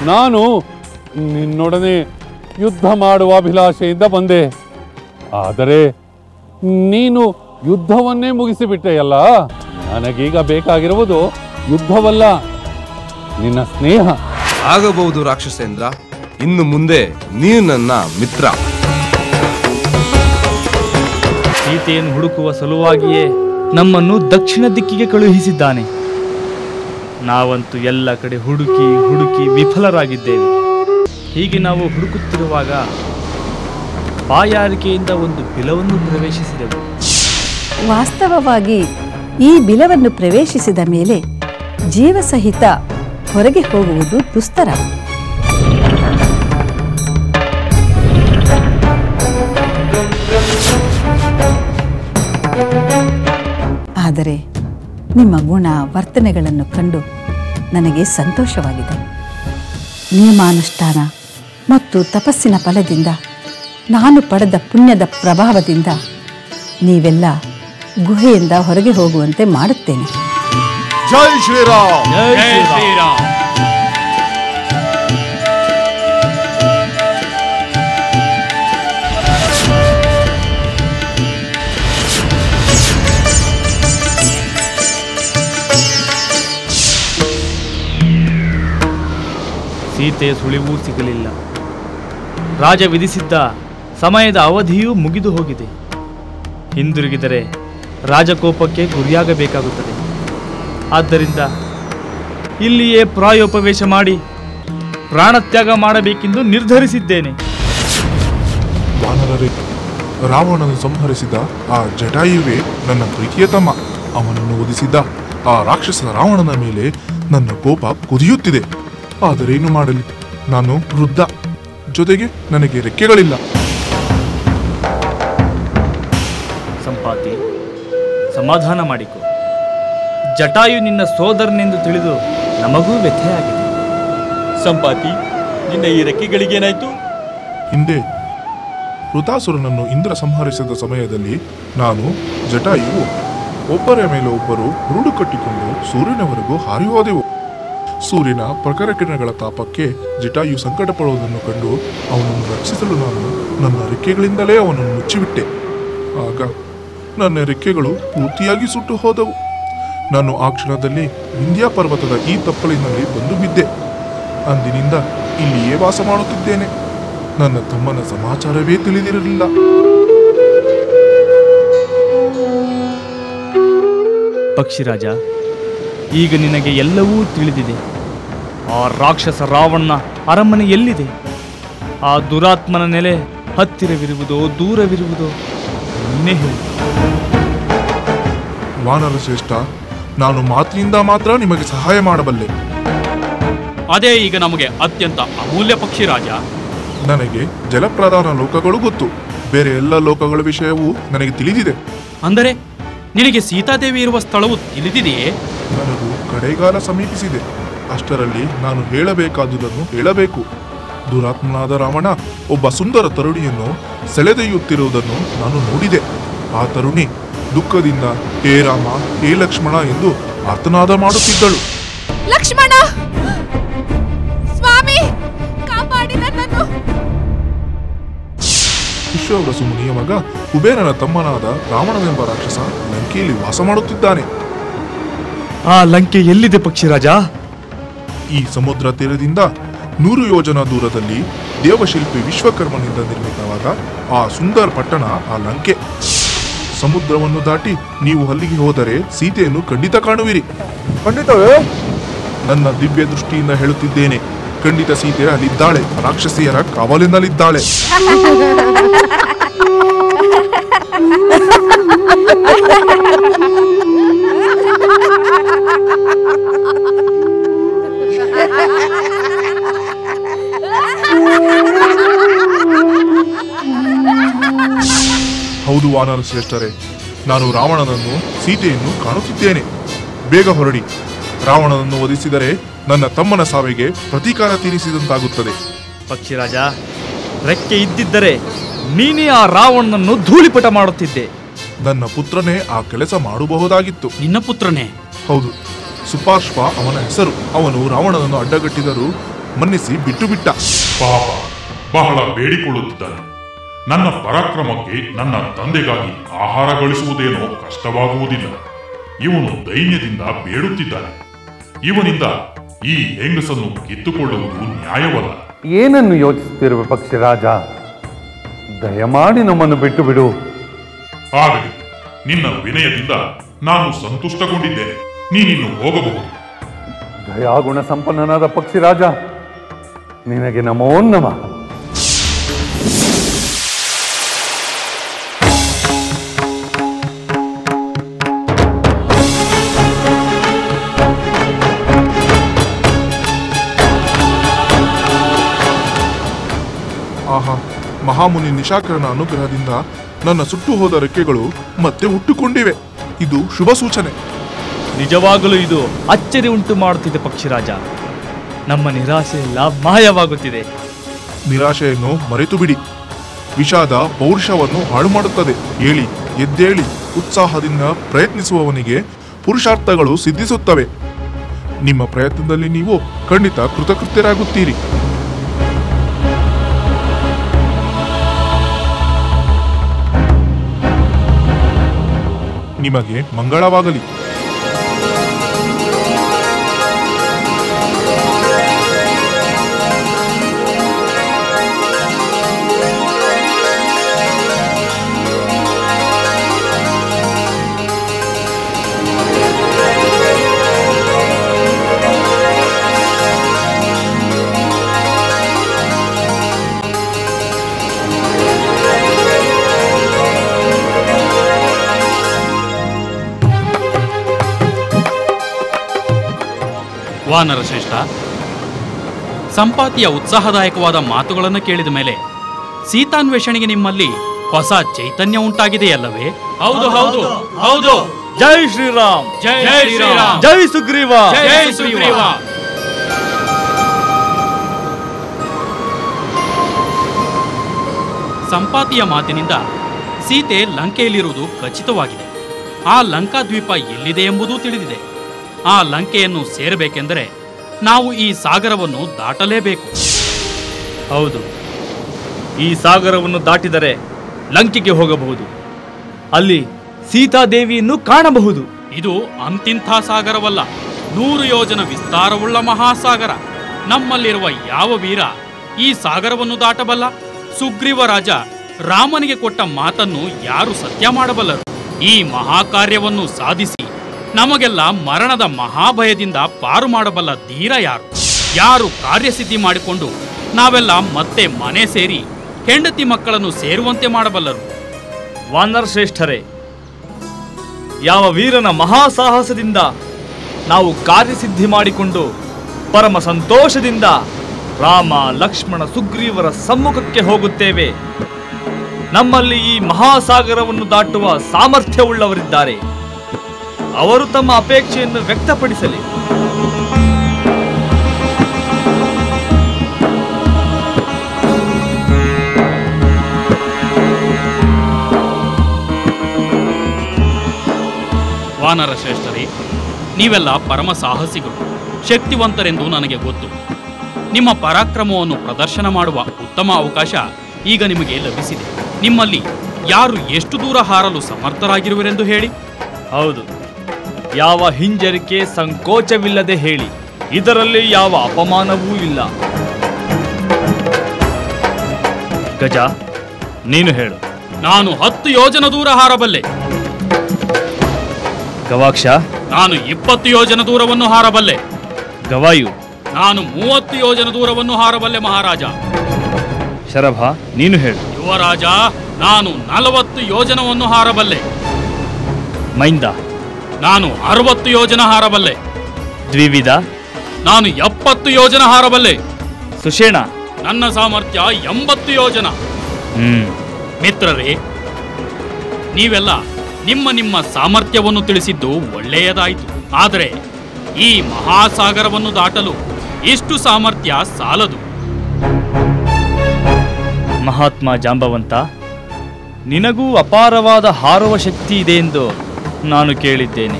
ನಾನು ನಿನ್ನೊಡನೆ ಯುದ್ಧ ಮಾಡುವ ಅಭಿಲಾಷೆಯಿಂದ ಬಂದೆ. ಆದರೆ ನೀನು ಯುದ್ಧವನ್ನೇ ಮುಗಿಸಿಬಿಟ್ಟೆಯಲ್ಲ. ನನಗೀಗ ಬೇಕಾಗಿರುವುದು ಯುದ್ಧವಲ್ಲ, ನಿನ್ನ ಸ್ನೇಹ. ಆಗಬಹುದು ರಾಕ್ಷಸೇಂದ್ರ, ಇನ್ನು ಮುಂದೆ ನೀನು ನನ್ನ ಮಿತ್ರ. ಸೀತೆಯನ್ನು ಹುಡುಕುವ ಸಲುವಾಗಿಯೇ ನಮ್ಮನ್ನು ದಕ್ಷಿಣ ದಿಕ್ಕಿಗೆ ಕಳುಹಿಸಿದ್ದಾನೆ. ನಾವಂತೂ ಎಲ್ಲ ಕಡೆ ಹುಡುಕಿ ಹುಡುಕಿ ವಿಫಲರಾಗಿದ್ದೇವೆ. ಹೀಗೆ ನಾವು ಹುಡುಕುತ್ತಿರುವಾಗ ಬಾಯಾರಿಕೆಯಿಂದ ಒಂದು ಬಿಲವನ್ನು ಪ್ರವೇಶಿಸಿದೆವು. ವಾಸ್ತವವಾಗಿ ಈ ಬಿಲವನ್ನು ಪ್ರವೇಶಿಸಿದ ಮೇಲೆ ಜೀವಸಹಿತ ಹೊರಗೆ ಹೋಗುವುದು ದುಸ್ತರ. ಆದರೆ ನಿಮ್ಮ ಗುಣ ವರ್ತನೆಗಳನ್ನು ಕಂಡು ನನಗೆ ಸಂತೋಷವಾಗಿದೆ. ನಿಯಮಾನುಷ್ಠಾನ ಮತ್ತು ತಪಸ್ಸಿನ ಫಲದಿಂದ ನಾನು ಪಡೆದ ಪುಣ್ಯದ ಪ್ರಭಾವದಿಂದ ನೀವೆಲ್ಲ ಗುಹೆಯಿಂದ ಹೊರಗೆ ಹೋಗುವಂತೆ ಮಾಡುತ್ತೇನೆ. ಜೈ ಶ್ರೀರಾಮ್. ಜೈ ಶ್ರೀರಾಮ್. ಸೀತೆಯ ಸುಳಿವೂ ಸಿಗಲಿಲ್ಲ. ರಾಜ ವಿಧಿಸಿದ್ದ ಸಮಯದ ಅವಧಿಯೂ ಮುಗಿದು ಹೋಗಿದೆ. ಹಿಂದಿರುಗಿದರೆ ರಾಜಕೋಪಕ್ಕೆ ಗುರಿಯಾಗಬೇಕಾಗುತ್ತದೆ. ಆದ್ದರಿಂದ ಇಲ್ಲಿಯೇ ಪ್ರಾಯೋಪವೇಶ ಮಾಡಿ ಪ್ರಾಣತ್ಯಾಗ ಮಾಡಬೇಕೆಂದು ನಿರ್ಧರಿಸಿದ್ದೇನೆ. ವಾನರರೇ, ರಾವಣನು ಸಂಹರಿಸಿದ ಆ ಜಟಾಯುವೇ ನನ್ನ ಪ್ರೀತಿಯ ತಮ್ಮ. ಅವನನ್ನು ವಧಿಸಿದ್ದ ಆ ರಾಕ್ಷಸ ರಾವಣನ ಮೇಲೆ ನನ್ನ ಕೋಪ ಕುದಿಯುತ್ತಿದೆ. ಆದರೇನು ಮಾಡಲಿ, ನಾನು ವೃದ್ಧ, ಜೊತೆಗೆ ನನಗೆ ರೆಕ್ಕೆಗಳಿಲ್ಲ. ಸಂಪಾತಿ, ಸಮಾಧಾನ ಮಾಡಿಕೊ. ಜಟಾಯು ನಿನ್ನ ಸೋದರನೆಂದು ತಿಳಿದು ನಮಗೂ ವ್ಯಥೆಯಾಗಿದೆ. ಸಂಪಾತಿ, ನಿನ್ನ ಈ ರೆಕ್ಕೆಗಳಿಗೇನಾಯ್ತು? ಹಿಂದೆ ವೃತಾಸುರನನ್ನು ಇಂದ್ರ ಸಂಹರಿಸಿದ ಸಮಯದಲ್ಲಿ ನಾನು ಜಟಾಯುವು ಒಬ್ಬರ ಮೇಲೆ ಒಬ್ಬರು ಹುರುಡು ಕಟ್ಟಿಕೊಂಡು ಸೂರ್ಯನವರೆಗೂ ಹಾರಿ ಹೋದೆವು. ಸೂರ್ಯನ ಪ್ರಖರ ಕಿರಣಗಳ ತಾಪಕ್ಕೆ ಜಟಾಯು ಸಂಕಟ ಪಡುವುದನ್ನು ಕಂಡು ಅವನನ್ನು ರಕ್ಷಿಸಲು ನಾನು ನನ್ನ ರೆಕ್ಕೆಗಳಿಂದಲೇ ಅವನನ್ನು ಮುಚ್ಚಿಬಿಟ್ಟೆ. ಆಗ ನನ್ನ ರೆಕ್ಕೆಗಳು ಪೂರ್ತಿಯಾಗಿ ಸುಟ್ಟು ಹೋದವು. ನಾನು ಆ ಕ್ಷಣದಲ್ಲಿ ವಿಂಧ್ಯ ಪರ್ವತದ ಈ ತಪ್ಪಲಿನಲ್ಲಿ ಬಂದು ಬಿದ್ದೆ. ಅಂದಿನಿಂದ ಇಲ್ಲಿಯೇ ವಾಸ ಮಾಡುತ್ತಿದ್ದೇನೆ. ನನ್ನ ತಮ್ಮನ ಸಮಾಚಾರವೇ ತಿಳಿದಿರಲಿಲ್ಲ. ಪಕ್ಷಿರಾಜ, ಈಗ ನಿನಗೆ ಎಲ್ಲವೂ ತಿಳಿದಿದೆ. ಆ ರಾಕ್ಷಸ ರಾವಣನ ಅರಮನೆ ಎಲ್ಲಿದೆ? ಆ ದುರಾತ್ಮನ ನೆಲೆ ಹತ್ತಿರವಿರುವುದೋ ದೂರವಿರುವುದೋ ನೀನೇ ಹೇಳು. ವಾನರ ಶ್ರೇಷ್ಠ, ನಾನು ಮಾತಿನಿಂದ ಮಾತ್ರ ನಿಮಗೆ ಸಹಾಯ ಮಾಡಬಲ್ಲೆ. ಅದೇ ಈಗ ನಮಗೆ ಅತ್ಯಂತ ಅಮೂಲ್ಯ ಪಕ್ಷಿರಾಜ. ನನಗೆ ಜಲಪ್ರಧಾನ ಲೋಕಗಳು ಗೊತ್ತು. ಬೇರೆ ಎಲ್ಲ ಲೋಕಗಳ ವಿಷಯವೂ ನನಗೆ ತಿಳಿದಿದೆ. ಅಂದರೆ ನಿನಗೆ ಸೀತಾದೇವಿ ಇರುವ ಸ್ಥಳವು ತಿಳಿದಿದೆಯೇ? ನನಗೂ ಕಡೆಗಾಲ ಸಮೀಪಿಸಿದೆ. ಅಷ್ಟರಲ್ಲಿ ನಾನು ಹೇಳಬೇಕಾದುದನ್ನು ಹೇಳಬೇಕು. ದುರಾತ್ಮನಾದ ರಾವಣ ಒಬ್ಬ ಸುಂದರ ತರುಣಿಯನ್ನು ಸೆಳೆದೊಯ್ಯುತ್ತಿರುವುದನ್ನು ನಾನು ನೋಡಿದೆ. ಆ ತರುಣಿ ದುಃಖದಿಂದ ಹೇ ರಾಮ, ಹೇ ಲಕ್ಷ್ಮಣ ಎಂದು ಆರ್ತನಾದ ಮಾಡುತ್ತಿದ್ದಳು. ಲಕ್ಷ್ಮಣ, ಸ್ವಾಮಿ, ಕಾಪಾಡಿ ನನ್ನನ್ನು. ವಿಶ್ವವಸು ಮುನಿಯ ಮಗ ಕುಬೇರನ ತಮ್ಮನಾದ ರಾವಣನೆಂಬ ರಾಕ್ಷಸ ಲಂಕೆಯಲ್ಲಿ ವಾಸ ಮಾಡುತ್ತಿದ್ದಾನೆ. ಆ ಲಂಕೆ ಎಲ್ಲಿದೆ ಪಕ್ಷಿರಾಜ? ಈ ಸಮುದ್ರ ತೀರದಿಂದ 100 ಯೋಜನ ದೂರದಲ್ಲಿ ದೇವಶಿಲ್ಪಿ ವಿಶ್ವಕರ್ಮನಿಂದ ನಿರ್ಮಿತವಾದ ಆ ಸುಂದರ ಪಟ್ಟಣ ಆ ಲಂಕೆ. ಸಮುದ್ರವನ್ನು ದಾಟಿ ನೀವು ಅಲ್ಲಿಗೆ ಹೋದರೆ ಸೀತೆಯನ್ನು ಖಂಡಿತ ಕಾಣುವಿರಿ. ಖಂಡಿತವೇ? ನನ್ನ ದಿವ್ಯ ದೃಷ್ಟಿಯಿಂದ ಹೇಳುತ್ತಿದ್ದೇನೆ. ಖಂಡಿತ ಸೀತೆ ಅಲ್ಲಿದ್ದಾಳೆ. ರಾಕ್ಷಸಿಯರ ಕಾವಲಿನಲ್ಲಿದ್ದಾಳೆ. ಹೌದು ವಾನರ ಶ್ರೇಷ್ಠರೇ, ನಾನು ರಾವಣನನ್ನು ಸೀತೆಯನ್ನು ಕಾಣುತ್ತಿದ್ದೇನೆ. ಬೇಗ ಹೊರಡಿ. ರಾವಣನನ್ನು ವಧಿಸಿದರೆ ನನ್ನ ತಮ್ಮನ ಸಾವಿಗೆ ಪ್ರತೀಕಾರ ತೀರಿಸಿದಂತಾಗುತ್ತದೆ. ಪಕ್ಷಿರಾಜ, ರೆಕ್ಕೆ ಇದ್ದಿದ್ದರೆ ನೀನೇ ಆ ರಾವಣನನ್ನು ಧೂಳಿಪಟ ಮಾಡುತ್ತಿದ್ದೆ. ನನ್ನ ಪುತ್ರನೇ ಆ ಕೆಲಸ ಮಾಡಬಹುದಾಗಿತ್ತು. ನಿನ್ನ ಪುತ್ರನೇ? ಹೌದು, ಸುಪಾರ್ಶ್ವ ಅವನ ಹೆಸರು. ಅವನು ರಾವಣನನ್ನು ಅಡ್ಡಗಟ್ಟಿದರೂ ಮನ್ನಿಸಿ ಬಿಟ್ಟು ಬಿಟ್ಟ. ಪಾಪ ಬಹಳ ಬೇಡಿಕೊಳ್ಳುತ್ತಿದ್ದಾನೆ. ನನ್ನ ಪರಾಕ್ರಮಕ್ಕೆ ನನ್ನ ತಂದೆಗಾಗಿ ಆಹಾರ ಗಳಿಸುವುದೇನೋ ಕಷ್ಟವಾಗುವುದಿಲ್ಲ. ಇವನು ದೈನ್ಯದಿಂದ ಬೇಡುತ್ತಿದ್ದಾನೆ. ಇವನಿಂದ ಈ ಹೆಂಗಸನ್ನು ಕಿತ್ತುಕೊಳ್ಳುವುದು ನ್ಯಾಯವಲ್ಲ. ಏನನ್ನು ಯೋಚಿಸುತ್ತಿರುವ ಪಕ್ಷಿರಾಜ? ದಯಮಾಡಿ ನಮ್ಮನ್ನು ಬಿಟ್ಟು ಬಿಡು. ಆಗಲಿ, ನಿನ್ನ ವಿನಯದಿಂದ ನಾನು ಸಂತುಷ್ಟಗೊಂಡಿದ್ದೇನೆ. ನೀನಿನ್ನು ಹೋಗಬಹುದು. ದಯಾಗುಣ ಸಂಪನ್ನನಾದ ಪಕ್ಷಿರಾಜ, ನಿನಗೆ ನಮೋ ನಮಃ. ಆಹಾ, ಮಹಾಮುನಿ ನಿಶಾಕರನ ಅನುಗ್ರಹದಿಂದ ನನ್ನ ಸುಟ್ಟು ಹೋದ ರೆಕ್ಕೆಗಳು ಮತ್ತೆ ಹುಟ್ಟುಕೊಂಡಿವೆ. ಇದು ಶುಭ ಸೂಚನೆ. ನಿಜವಾಗಲೂ ಇದು ಅಚ್ಚರಿ ಉಂಟು ಮಾಡುತ್ತಿದೆ ಪಕ್ಷಿರಾಜ. ನಮ್ಮ ನಿರಾಶೆ ಎಲ್ಲ ಮಾಯವಾಗುತ್ತಿದೆ. ನಿರಾಶೆಯನ್ನು ಮರೆತು ಬಿಡಿ. ವಿಷಾದ ಪೌರುಷವನ್ನು ಹಾಳು ಮಾಡುತ್ತದೆ. ಹೇಳಿ, ಎದ್ದೇಳಿ. ಉತ್ಸಾಹದಿಂದ ಪ್ರಯತ್ನಿಸುವವನಿಗೆ ಪುರುಷಾರ್ಥಗಳು ಸಿದ್ಧಿಸುತ್ತವೆ. ನಿಮ್ಮ ಪ್ರಯತ್ನದಲ್ಲಿ ನೀವು ಖಂಡಿತ ಕೃತಕೃತ್ಯರಾಗುತ್ತೀರಿ. ನಿಮಗೆ ಮಂಗಳವಾಗಲಿ. ವಾನರ ಶ್ರೇಷ್ಠ, ಸಂಪಾತಿಯ ಉತ್ಸಾಹದಾಯಕವಾದ ಮಾತುಗಳನ್ನು ಕೇಳಿದ ಮೇಲೆ ಸೀತಾನ್ವೇಷಣೆಗೆ ನಿಮ್ಮಲ್ಲಿ ಹೊಸ ಚೈತನ್ಯ ಉಂಟಾಗಿದೆಯಲ್ಲವೇ? ಹೌದು ಹೌದು ಹೌದು. ಜೈ ಶ್ರೀರಾಮ್, ಜೈ ಶ್ರೀರಾಮ್, ಜೈ ಸುಗ್ರೀವ, ಜೈ ಸುಗ್ರೀವ. ಸಂಪಾತಿಯ ಮಾತಿನಿಂದ ಸೀತೆ ಲಂಕೆಯಲ್ಲಿರುವುದು ಖಚಿತವಾಗಿದೆ. ಆ ಲಂಕಾದ್ವೀಪ ಎಲ್ಲಿದೆ ಎಂಬುದೂ ತಿಳಿದಿದೆ. ಆ ಲಂಕೆಯನ್ನು ಸೇರಬೇಕೆಂದರೆ ನಾವು ಈ ಸಾಗರವನ್ನು ದಾಟಲೇಬೇಕು. ಹೌದು, ಈ ಸಾಗರವನ್ನು ದಾಟಿದರೆ ಲಂಕೆಗೆ ಹೋಗಬಹುದು. ಅಲ್ಲಿ ಸೀತಾದೇವಿಯನ್ನು ಕಾಣಬಹುದು. ಇದು ಅಂತಿಂಥ ಸಾಗರವಲ್ಲ, 100 ಯೋಜನ ವಿಸ್ತಾರವುಳ್ಳ ಮಹಾಸಾಗರ. ನಮ್ಮಲ್ಲಿರುವ ಯಾವ ವೀರ ಈ ಸಾಗರವನ್ನು ದಾಟಬಲ್ಲ? ಸುಗ್ರೀವ ರಾಜ ರಾಮನಿಗೆ ಕೊಟ್ಟ ಮಾತನ್ನು ಯಾರು ಸತ್ಯ ಮಾಡಬಲ್ಲರು? ಈ ಮಹಾಕಾರ್ಯವನ್ನು ಸಾಧಿಸಿ ನಮಗೆಲ್ಲ ಮರಣದ ಮಹಾಭಯದಿಂದ ಪಾರು ಮಾಡಬಲ್ಲ ಧೀರ ಯಾರು? ಯಾರು ಕಾರ್ಯಸಿದ್ಧಿ ಮಾಡಿಕೊಂಡು ನಾವೆಲ್ಲ ಮತ್ತೆ ಮನೆ ಸೇರಿ ಹೆಂಡತಿ ಮಕ್ಕಳನ್ನು ಸೇರುವಂತೆ ಮಾಡಬಲ್ಲರು? ವಾನರ ಶ್ರೇಷ್ಠರೇ, ಯಾವ ವೀರನ ಮಹಾಸಾಹಸದಿಂದ ನಾವು ಕಾರ್ಯಸಿದ್ಧಿ ಮಾಡಿಕೊಂಡು ಪರಮ ಸಂತೋಷದಿಂದ ರಾಮ, ಲಕ್ಷ್ಮಣ, ಸುಗ್ರೀವರ ಸಮ್ಮುಖಕ್ಕೆ ಹೋಗುತ್ತೇವೆ. ನಮ್ಮಲ್ಲಿ ಈ ಮಹಾಸಾಗರವನ್ನು ದಾಟುವ ಸಾಮರ್ಥ್ಯವುಳ್ಳವರಿದ್ದಾರೆ. ಅವರು ತಮ್ಮ ಅಪೇಕ್ಷೆಯನ್ನು ವ್ಯಕ್ತಪಡಿಸಲಿ. ವಾನರ ಶ್ರೇಷ್ಠರೇ, ನೀವೆಲ್ಲ ಪರಮ ಸಾಹಸಿಗಳು, ಶಕ್ತಿವಂತರೆಂದು ನನಗೆ ಗೊತ್ತು. ನಿಮ್ಮ ಪರಾಕ್ರಮವನ್ನು ಪ್ರದರ್ಶನ ಮಾಡುವ ಉತ್ತಮ ಅವಕಾಶ ಈಗ ನಿಮಗೆ ಲಭಿಸಿದೆ. ನಿಮ್ಮಲ್ಲಿ ಯಾರು ಎಷ್ಟು ದೂರ ಹಾರಲು ಸಮರ್ಥರಾಗಿರುವರೆಂದು ಹೇಳಿ. ಹೌದು, ಯಾವ ಹಿಂಜರಿಕೆ ಸಂಕೋಚವಿಲ್ಲದೆ ಹೇಳಿ. ಇದರಲ್ಲಿ ಯಾವ ಅಪಮಾನವೂ ಇಲ್ಲ. ಗಜ, ನೀನು ಹೇಳು. ನಾನು 10 ಯೋಜನ ದೂರ ಹಾರಬಲ್ಲೆ. ಗವಾಕ್ಷ, ನಾನು 20 ಯೋಜನ ದೂರವನ್ನು ಹಾರಬಲ್ಲೆ. ಗವಾಯು, ನಾನು 30 ಯೋಜನ ದೂರವನ್ನು ಹಾರಬಲ್ಲೆ ಮಹಾರಾಜ. ಶರಭ, ನೀನು ಹೇಳು. ಯುವರಾಜ, ನಾನು 40 ಯೋಜನವನ್ನು ಹಾರಬಲ್ಲೆ. ಮೈಂದ, ನಾನು 60 ಯೋಜನ ಹಾರಬಲ್ಲೆ. ದ್ವಿವಿಧ, ನಾನು 70 ಯೋಜನ ಹಾರಬಲ್ಲೆ. ಸುಷೇಣ, ನನ್ನ ಸಾಮರ್ಥ್ಯ 80 ಯೋಜನ. ಮಿತ್ರರೇ, ನೀವೆಲ್ಲ ನಿಮ್ಮ ನಿಮ್ಮ ಸಾಮರ್ಥ್ಯವನ್ನು ತಿಳಿಸಿದ್ದು ಒಳ್ಳೆಯದಾಯಿತು. ಆದರೆ ಈ ಮಹಾಸಾಗರವನ್ನು ದಾಟಲು ಇಷ್ಟು ಸಾಮರ್ಥ್ಯ ಸಾಲದು. ಮಹಾತ್ಮ ಜಾಂಬವಂತ, ನಿನಗೂ ಅಪಾರವಾದ ಹಾರುವ ಶಕ್ತಿ ಇದೆ ಎಂದು ನಾನು ಕೇಳಿದ್ದೇನೆ.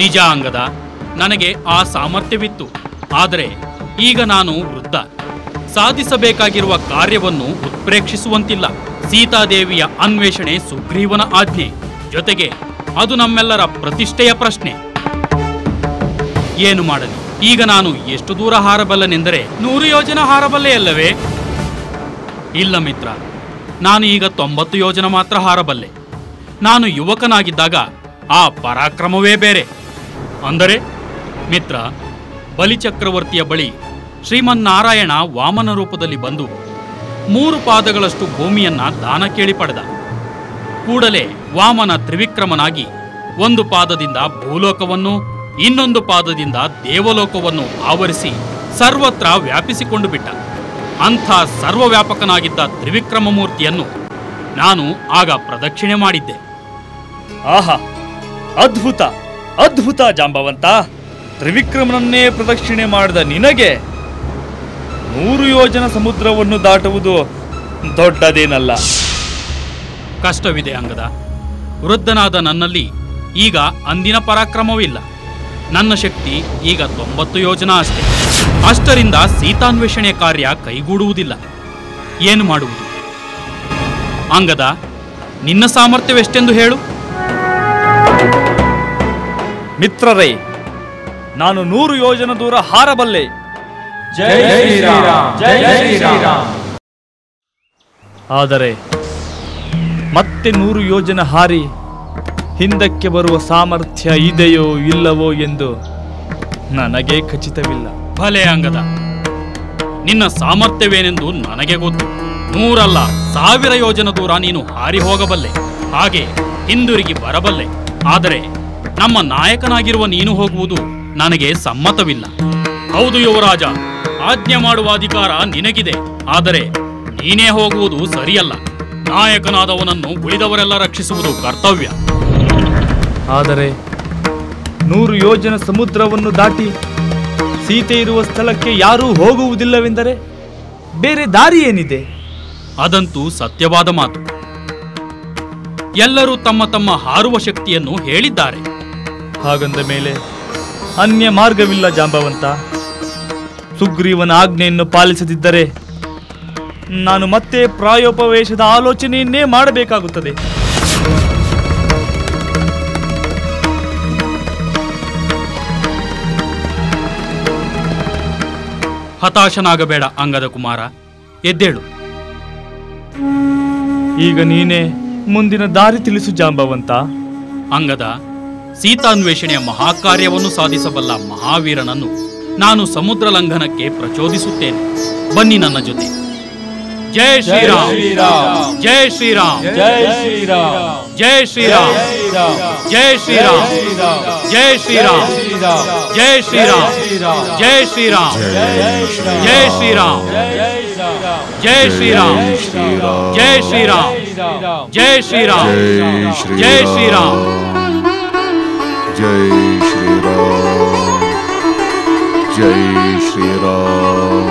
ನಿಜ ಅಂಗದ, ನನಗೆ ಆ ಸಾಮರ್ಥ್ಯವಿತ್ತು. ಆದರೆ ಈಗ ನಾನು ವೃದ್ಧ. ಸಾಧಿಸಬೇಕಾಗಿರುವ ಕಾರ್ಯವನ್ನು ಉತ್ಪ್ರೇಕ್ಷಿಸುವಂತಿಲ್ಲ. ಸೀತಾದೇವಿಯ ಅನ್ವೇಷಣೆ ಸುಗ್ರೀವನ ಆಜ್ಞೆ. ಜೊತೆಗೆ ಅದು ನಮ್ಮೆಲ್ಲರ ಪ್ರತಿಷ್ಠೆಯ ಪ್ರಶ್ನೆ. ಏನು ಮಾಡಲಿ? ಈಗ ನಾನು ಎಷ್ಟು ದೂರ ಹಾರಬಲ್ಲನೆಂದರೆ 100 ಯೋಜನ ಹಾರಬಲ್ಲೆಯಲ್ಲವೇ? ಇಲ್ಲ ಮಿತ್ರ, ನಾನು ಈಗ 90 ಯೋಜನ ಮಾತ್ರ ಹಾರಬಲ್ಲೆ. ನಾನು ಯುವಕನಾಗಿದ್ದಾಗ ಆ ಪರಾಕ್ರಮವೇ ಬೇರೆ. ಅಂದರೆ ಮಿತ್ರ, ಬಲಿಚಕ್ರವರ್ತಿಯ ಬಳಿ ಶ್ರೀಮನ್ನಾರಾಯಣ ವಾಮನ ರೂಪದಲ್ಲಿ ಬಂದು 3 ಪಾದಗಳಷ್ಟು ಭೂಮಿಯನ್ನ ದಾನ ಕೇಳಿ ಪಡೆದ. ಕೂಡಲೇ ವಾಮನ ತ್ರಿವಿಕ್ರಮನಾಗಿ 1 ಪಾದದಿಂದ ಭೂಲೋಕವನ್ನು, ಇನ್ನೊಂದು ಪಾದದಿಂದ ದೇವಲೋಕವನ್ನು ಆವರಿಸಿ ಸರ್ವತ್ರ ವ್ಯಾಪಿಸಿಕೊಂಡು ಬಿಟ್ಟ. ಅಂಥ ಸರ್ವವ್ಯಾಪಕನಾಗಿದ್ದ ತ್ರಿವಿಕ್ರಮ ಮೂರ್ತಿಯನ್ನು ನಾನು ಆಗ ಪ್ರದಕ್ಷಿಣೆ ಮಾಡಿದ್ದೆ. ಆಹಾ, ಅದ್ಭುತ ಅದ್ಭುತ ಜಾಂಬವಂತ. ತ್ರಿವಿಕ್ರಮನನ್ನೇ ಪ್ರದಕ್ಷಿಣೆ ಮಾಡಿದ ನಿನಗೆ 100 ಯೋಜನ ಸಮುದ್ರವನ್ನು ದಾಟುವುದು ದೊಡ್ಡದೇನಲ್ಲ. ಕಷ್ಟವಿದೆ ಅಂಗದ. ವೃದ್ಧನಾದ ನನ್ನಲ್ಲಿ ಈಗ ಅಂದಿನ ಪರಾಕ್ರಮವಿಲ್ಲ. ನನ್ನ ಶಕ್ತಿ ಈಗ 90 ಯೋಜನ ಅಷ್ಟೇ. ಅಷ್ಟರಿಂದ ಸೀತಾನ್ವೇಷಣೆ ಕಾರ್ಯ ಕೈಗೂಡುವುದಿಲ್ಲ. ಏನು ಮಾಡುವುದು? ಅಂಗದ, ನಿನ್ನ ಸಾಮರ್ಥ್ಯವೆಷ್ಟೆಂದು ಹೇಳು. ಮಿತ್ರರೇ, ನಾನು 100 ಯೋಜನ ದೂರ ಹಾರಬಲ್ಲೆ. ಜೈ ಶ್ರೀರಾಮ್, ಜೈ ಶ್ರೀರಾಮ್. ಆದರೆ ಮತ್ತೆ 100 ಯೋಜನ ಹಾರಿ ಹಿಂದಕ್ಕೆ ಬರುವ ಸಾಮರ್ಥ್ಯ ಇದೆಯೋ ಇಲ್ಲವೋ ಎಂದು ನನಗೆ ಖಚಿತವಿಲ್ಲ. ಭಲೆ ಅಂಗದ, ನಿನ್ನ ಸಾಮರ್ಥ್ಯವೇನೆಂದು ನನಗೆ ಗೊತ್ತು. 100 ಅಲ್ಲ 1000 ಯೋಜನ ದೂರ ನೀನು ಹಾರಿ ಹೋಗಬಲ್ಲೆ, ಹಾಗೆ ಹಿಂದಿರುಗಿ ಬರಬಲ್ಲೆ. ಆದರೆ ನಮ್ಮ ನಾಯಕನಾಗಿರುವ ನೀನು ಹೋಗುವುದು ನನಗೆ ಸಮ್ಮತವಿಲ್ಲ. ಹೌದು ಯುವರಾಜ, ಆಜ್ಞೆ ಮಾಡುವ ಅಧಿಕಾರ ನಿನಗಿದೆ. ಆದರೆ ನೀನೇ ಹೋಗುವುದು ಸರಿಯಲ್ಲ. ನಾಯಕನಾದವನನ್ನು ಉಳಿದವರೆಲ್ಲ ರಕ್ಷಿಸುವುದು ಕರ್ತವ್ಯ. ಆದರೆ 100 ಯೋಜನ ಸಮುದ್ರವನ್ನು ದಾಟಿ ಸೀತೆ ಇರುವ ಸ್ಥಳಕ್ಕೆ ಯಾರೂ ಹೋಗುವುದಿಲ್ಲವೆಂದರೆ ಬೇರೆ ದಾರಿ ಏನಿದೆ? ಅದಂತೂ ಸತ್ಯವಾದ ಮಾತು. ಎಲ್ಲರೂ ತಮ್ಮ ತಮ್ಮ ಹಾರುವ ಶಕ್ತಿಯನ್ನು ಹೇಳಿದ್ದಾರೆ. ಹಾಗಂದ ಮೇಲೆ ಅನ್ಯ ಮಾರ್ಗವಿಲ್ಲ ಜಾಂಬವಂತ. ಸುಗ್ರೀವನ ಆಜ್ಞೆಯನ್ನು ಪಾಲಿಸದಿದ್ದರೆ ನಾನು ಮತ್ತೆ ಪ್ರಾಯೋಪವೇಶದ ಆಲೋಚನೆಯನ್ನೇ ಮಾಡಬೇಕಾಗುತ್ತದೆ. ಹತಾಶನಾಗಬೇಡ ಅಂಗದ ಕುಮಾರ, ಎದ್ದೇಳು. ಈಗ ನೀನೇ ಮುಂದಿನ ದಾರಿ ತಿಳಿಸು ಜಾಂಬವಂತ. ಅಂಗದ, ಸೀತಾನ್ವೇಷಣೆಯ ಮಹಾಕಾರ್ಯವನ್ನು ಸಾಧಿಸಬಲ್ಲ ಮಹಾವೀರನನ್ನು ನಾನು ಸಮುದ್ರ ಲಂಘನಕ್ಕೆ ಪ್ರಚೋದಿಸುತ್ತೇನೆ. ಬನ್ನಿ ನನ್ನ ಜೊತೆ. ಜೈ ಶ್ರೀರಾಮ್, ಜೈ ಶ್ರೀರಾಮ್, ಜೈ ಶ್ರೀರಾಮ್, ಜೈ ಶ್ರೀರಾಮ್, ಜೈ ಶ್ರೀರಾಮ್, ಜೈ ಶ್ರೀರಾಮ್, ಜೈ ಶ್ರೀರಾಮ್, ಜೈ ಶ್ರೀರಾಮ್, ಜೈ ಶ್ರೀರಾಮ್, ಜೈ ಶ್ರೀರಾಮ್, ಜೈ ಶ್ರೀರಾಮ್, ಜೈ ಶ್ರೀರಾಮ್, ಜೈ ಶ್ರೀರಾಮ್, ಜೈ ಶ್ರೀರಾಮ್, ಜೈ ಶ್ರೀರಾಮ್, ಜೈ ಶ್ರೀರಾಮ್,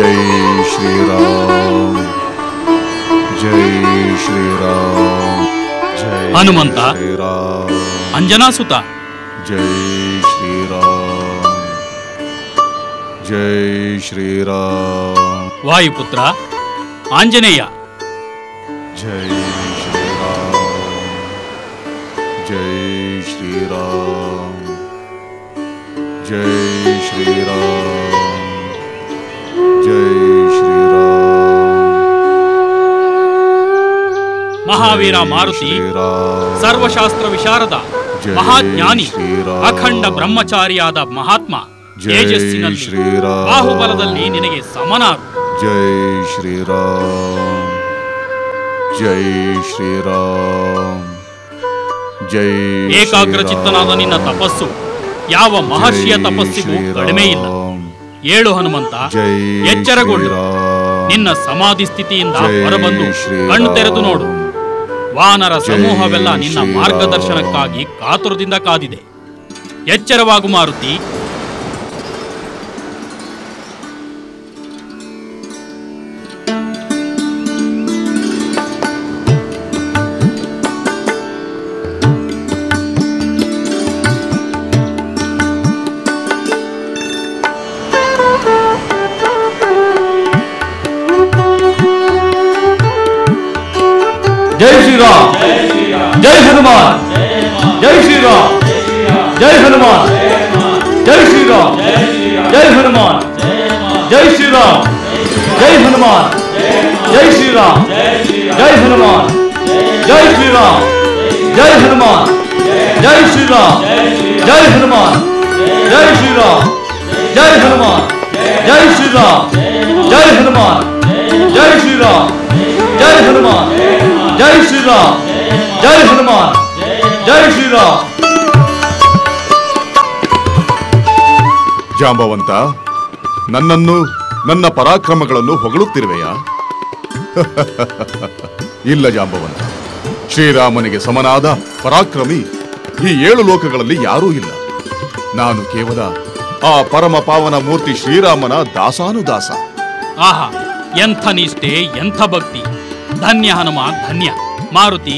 ಜೈ ಶ್ರೀರಾಮ್, ಜೈ ಹನುಮಂತ, ಶ್ರೀರಾಮ್, ಅಂಜನಾಸುತ, ಜೈ ಶ್ರೀರಾಮ್, ಜೈ ಶ್ರೀರಾಮ್, ವಾಯುಪುತ್ರ, ಆಂಜನೇಯ, ಜೈ ಶ್ರೀರಾಮ್, ಜೈ ಶ್ರೀರಾಮ್, ಜೈ ಶ್ರೀರಾಮ್, ಜೈ ಶ್ರೀರಾಮ್, ಮಹಾವೀರ ಮಾರುತಿ, ಸರ್ವಶಾಸ್ತ್ರ ವಿಶಾರದ, ಮಹಾಜ್ಞಾನಿ, ಅಖಂಡ ಬ್ರಹ್ಮಚಾರಿಯಾದ ಮಹಾತ್ಮ, ತೇಜಸ್ಸಿನಲ್ಲಿ, ಬಾಹುಬಲದಲ್ಲಿ ನಿನಗೆ ಸಮನಾರು. ಜೈ ಶ್ರೀರಾಮ್, ಜೈ ಶ್ರೀರಾಮ್, ಜೈ ಏಕಾಗ್ರ ಚಿತ್ತನಾದ ನಿನ್ನ ತಪಸ್ಸು ಯಾವ ಮಹರ್ಷಿಯ ತಪಸ್ಸಿಗೂ ಕಡಿಮೆ ಇಲ್ಲ. ಏಳು ಹನುಮಂತ, ಎಚ್ಚರಗೊಳ್ಳು. ನಿನ್ನ ಸಮಾಧಿ ಸ್ಥಿತಿಯಿಂದ ಹೊರಬಂದು ಕಣ್ಣು ತೆರೆದು ನೋಡು. ವಾನರ ಸಮೂಹವೆಲ್ಲ ನಿನ್ನ ಮಾರ್ಗದರ್ಶನಕ್ಕಾಗಿ ಕಾತುರದಿಂದ ಕಾದಿದೆ. ಎಚ್ಚರವಾಗು ಮಾರುತಿ. ಶ್ರೀರಾಮ್ ಜೈ ಹನುಮಾನ್ ಜೈ ಶ್ರೀರಾಮ್ ಜೈ ಹನುಮಾನ್ ಜೈ ಶ್ರೀರಾಮ್ ಜೈ ಹನುಮಾನ್ ಜೈ ಶ್ರೀರಾಮ್ ಜೈ ಹನುಮಾನ್ ಜೈ ಶ್ರೀರಾಮ್ ಜೈ ಹನುಮಾನ್ ಜೈ ಶ್ರೀರಾಮ್ ಜೈ ಹನುಮಾನ್ ಜೈ ಶ್ರೀರಾಮ್ ಜೈ ಹನುಮಾನ್ ಜೈ ಶ್ರೀರಾಮ್ ಜೈ ಹನುಮಾನ್ ಜೈ ಶ್ರೀರಾಮ್ ಜೈ ಹನುಮಾನ್ ಜೈ ಶ್ರೀರಾಮ್ ಜೈ ಹನುಮಾನ್ ಜೈ ಶ್ರೀರಾಮ್ ಜೈ ಹನುಮಾನ್ ಜೈ ಶ್ರೀರಾಮ್. ಜಾಂಬವಂತ, ನನ್ನನ್ನು ನನ್ನ ಪರಾಕ್ರಮಗಳನ್ನು ಹೊಗಳುತ್ತಿರುವೆಯಾ? ಇಲ್ಲ ಜಾಂಬವಂತ, ಶ್ರೀರಾಮನಿಗೆ ಸಮನಾದ ಪರಾಕ್ರಮಿ ಈ 7 ಲೋಕಗಳಲ್ಲಿ ಯಾರೂ ಇಲ್ಲ. ನಾನು ಕೇವಲ ಆ ಪರಮ ಪಾವನ ಮೂರ್ತಿ ಶ್ರೀರಾಮನ ದಾಸಾನುದಾಸ. ಆಹಾ, ಎಂಥ ನಿಷ್ಠೆ, ಎಂಥ ಭಕ್ತಿ! ಧನ್ಯ ಹನುಮ, ಧನ್ಯ. ಮಾರುತಿ,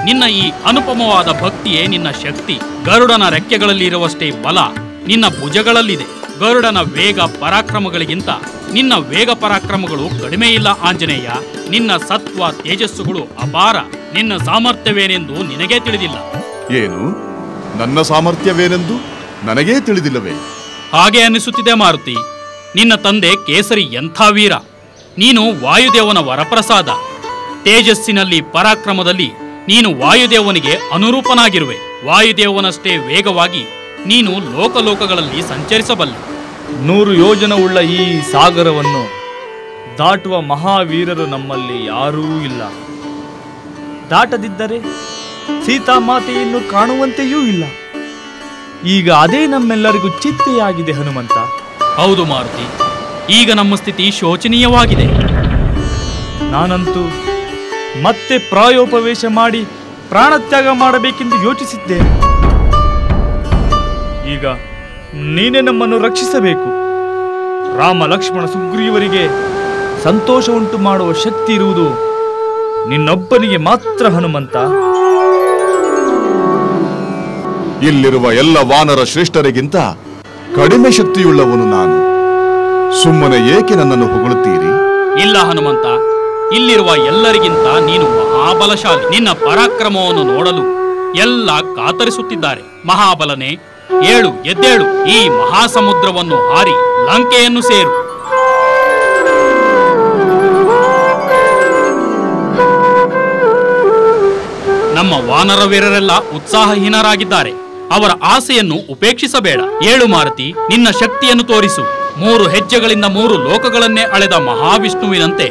ನಿನ್ನ ಈ ಅನುಪಮವಾದ ಭಕ್ತಿಯೇ ನಿನ್ನ ಶಕ್ತಿ. ಗರುಡನ ರೆಕ್ಕೆಗಳಲ್ಲಿ ಇರುವಷ್ಟೇ ಬಲ ನಿನ್ನ ಭುಜಗಳಲ್ಲಿದೆ. ಗರುಡನ ವೇಗ ಪರಾಕ್ರಮಗಳಿಗಿಂತ ನಿನ್ನ ವೇಗ ಪರಾಕ್ರಮಗಳು ಕಡಿಮೆ ಇಲ್ಲ ಆಂಜನೇಯ. ನಿನ್ನ ಸತ್ವ ತೇಜಸ್ಸುಗಳು ಅಪಾರ. ನಿನ್ನ ಸಾಮರ್ಥ್ಯವೇನೆಂದು ನಿನಗೇ ತಿಳಿದಿಲ್ಲ. ಏನು? ನನ್ನ ಸಾಮರ್ಥ್ಯವೇನೆಂದು ನನಗೇ ತಿಳಿದಿಲ್ಲವೇ? ಹಾಗೆ ಅನಿಸುತ್ತಿದೆ ಮಾರುತಿ. ನಿನ್ನ ತಂದೆ ಕೇಸರಿ ಎಂಥ ವೀರ. ನೀನು ವಾಯುದೇವನ ವರಪ್ರಸಾದ. ತೇಜಸ್ಸಿನಲ್ಲಿ, ಪರಾಕ್ರಮದಲ್ಲಿ ನೀನು ವಾಯುದೇವನಿಗೆ ಅನುರೂಪನಾಗಿರುವೆ. ವಾಯುದೇವನಷ್ಟೇ ವೇಗವಾಗಿ ನೀನು ಲೋಕಲೋಕಗಳಲ್ಲಿ ಸಂಚರಿಸಬಲ್ಲೆ. 100 ಯೋಜನವುಳ್ಳ ಈ ಸಾಗರವನ್ನು ದಾಟುವ ಮಹಾವೀರರು ನಮ್ಮಲ್ಲಿ ಯಾರೂ ಇಲ್ಲ. ದಾಟದಿದ್ದರೆ ಸೀತಾಮಾತೆಯನ್ನು ಕಾಣುವಂತೆಯೂ ಇಲ್ಲ. ಈಗ ಅದೇ ನಮ್ಮೆಲ್ಲರಿಗೂ ಚಿಂತೆಯಾಗಿದೆ ಹನುಮಂತ. ಹೌದು ಮಾರುತಿ, ಈಗ ನಮ್ಮ ಸ್ಥಿತಿ ಶೋಚನೀಯವಾಗಿದೆ. ನಾನಂತೂ ಮತ್ತೆ ಪ್ರಾಯೋಪವೇಶ ಮಾಡಿ ಪ್ರಾಣತ್ಯಾಗ ಮಾಡಬೇಕೆಂದು ಯೋಚಿಸಿದ್ದೆ. ಈಗ ನೀನೇ ನಮ್ಮನ್ನು ರಕ್ಷಿಸಬೇಕು. ರಾಮ, ಲಕ್ಷ್ಮಣ, ಸುಗ್ರೀವರಿಗೆ ಸಂತೋಷ ಉಂಟು ಮಾಡುವ ಶಕ್ತಿ ಇರುವುದು ನಿನ್ನೊಬ್ಬನಿಗೆ ಮಾತ್ರ ಹನುಮಂತ. ಇಲ್ಲಿರುವ ಎಲ್ಲ ವಾನರ ಶ್ರೇಷ್ಠರಿಗಿಂತ ಕಡಿಮೆ ಶಕ್ತಿಯುಳ್ಳವನು ನಾನು. ಸುಮ್ಮನೆ ಏಕೆ ನನ್ನನ್ನು ಹೊಗಳುತ್ತೀರಿ? ಇಲ್ಲ ಹನುಮಂತ, ಇಲ್ಲಿರುವ ಎಲ್ಲರಿಗಿಂತ ನೀನು ಮಹಾಬಲಶಾಲಿ. ನಿನ್ನ ಪರಾಕ್ರಮವನ್ನು ನೋಡಲು ಎಲ್ಲ ಕಾತರಿಸುತ್ತಿದ್ದಾರೆ. ಮಹಾಬಲನೆ, ಏಳು, ಎದ್ದೇಳು. ಈ ಮಹಾಸಮುದ್ರವನ್ನು ಹಾರಿ ಲಂಕೆಯನ್ನು ಸೇರು. ನಮ್ಮ ವಾನರ ವೀರರೆಲ್ಲ ಉತ್ಸಾಹಹೀನರಾಗಿದ್ದಾರೆ. ಅವರ ಆಸೆಯನ್ನು ಉಪೇಕ್ಷಿಸಬೇಡ. ಏಳು ಮಾರುತಿ, ನಿನ್ನ ಶಕ್ತಿಯನ್ನು ತೋರಿಸು. 3 ಹೆಜ್ಜೆಗಳಿಂದ 3 ಲೋಕಗಳನ್ನೇ ಅಳೆದ ಮಹಾವಿಷ್ಣುವಿನಂತೆ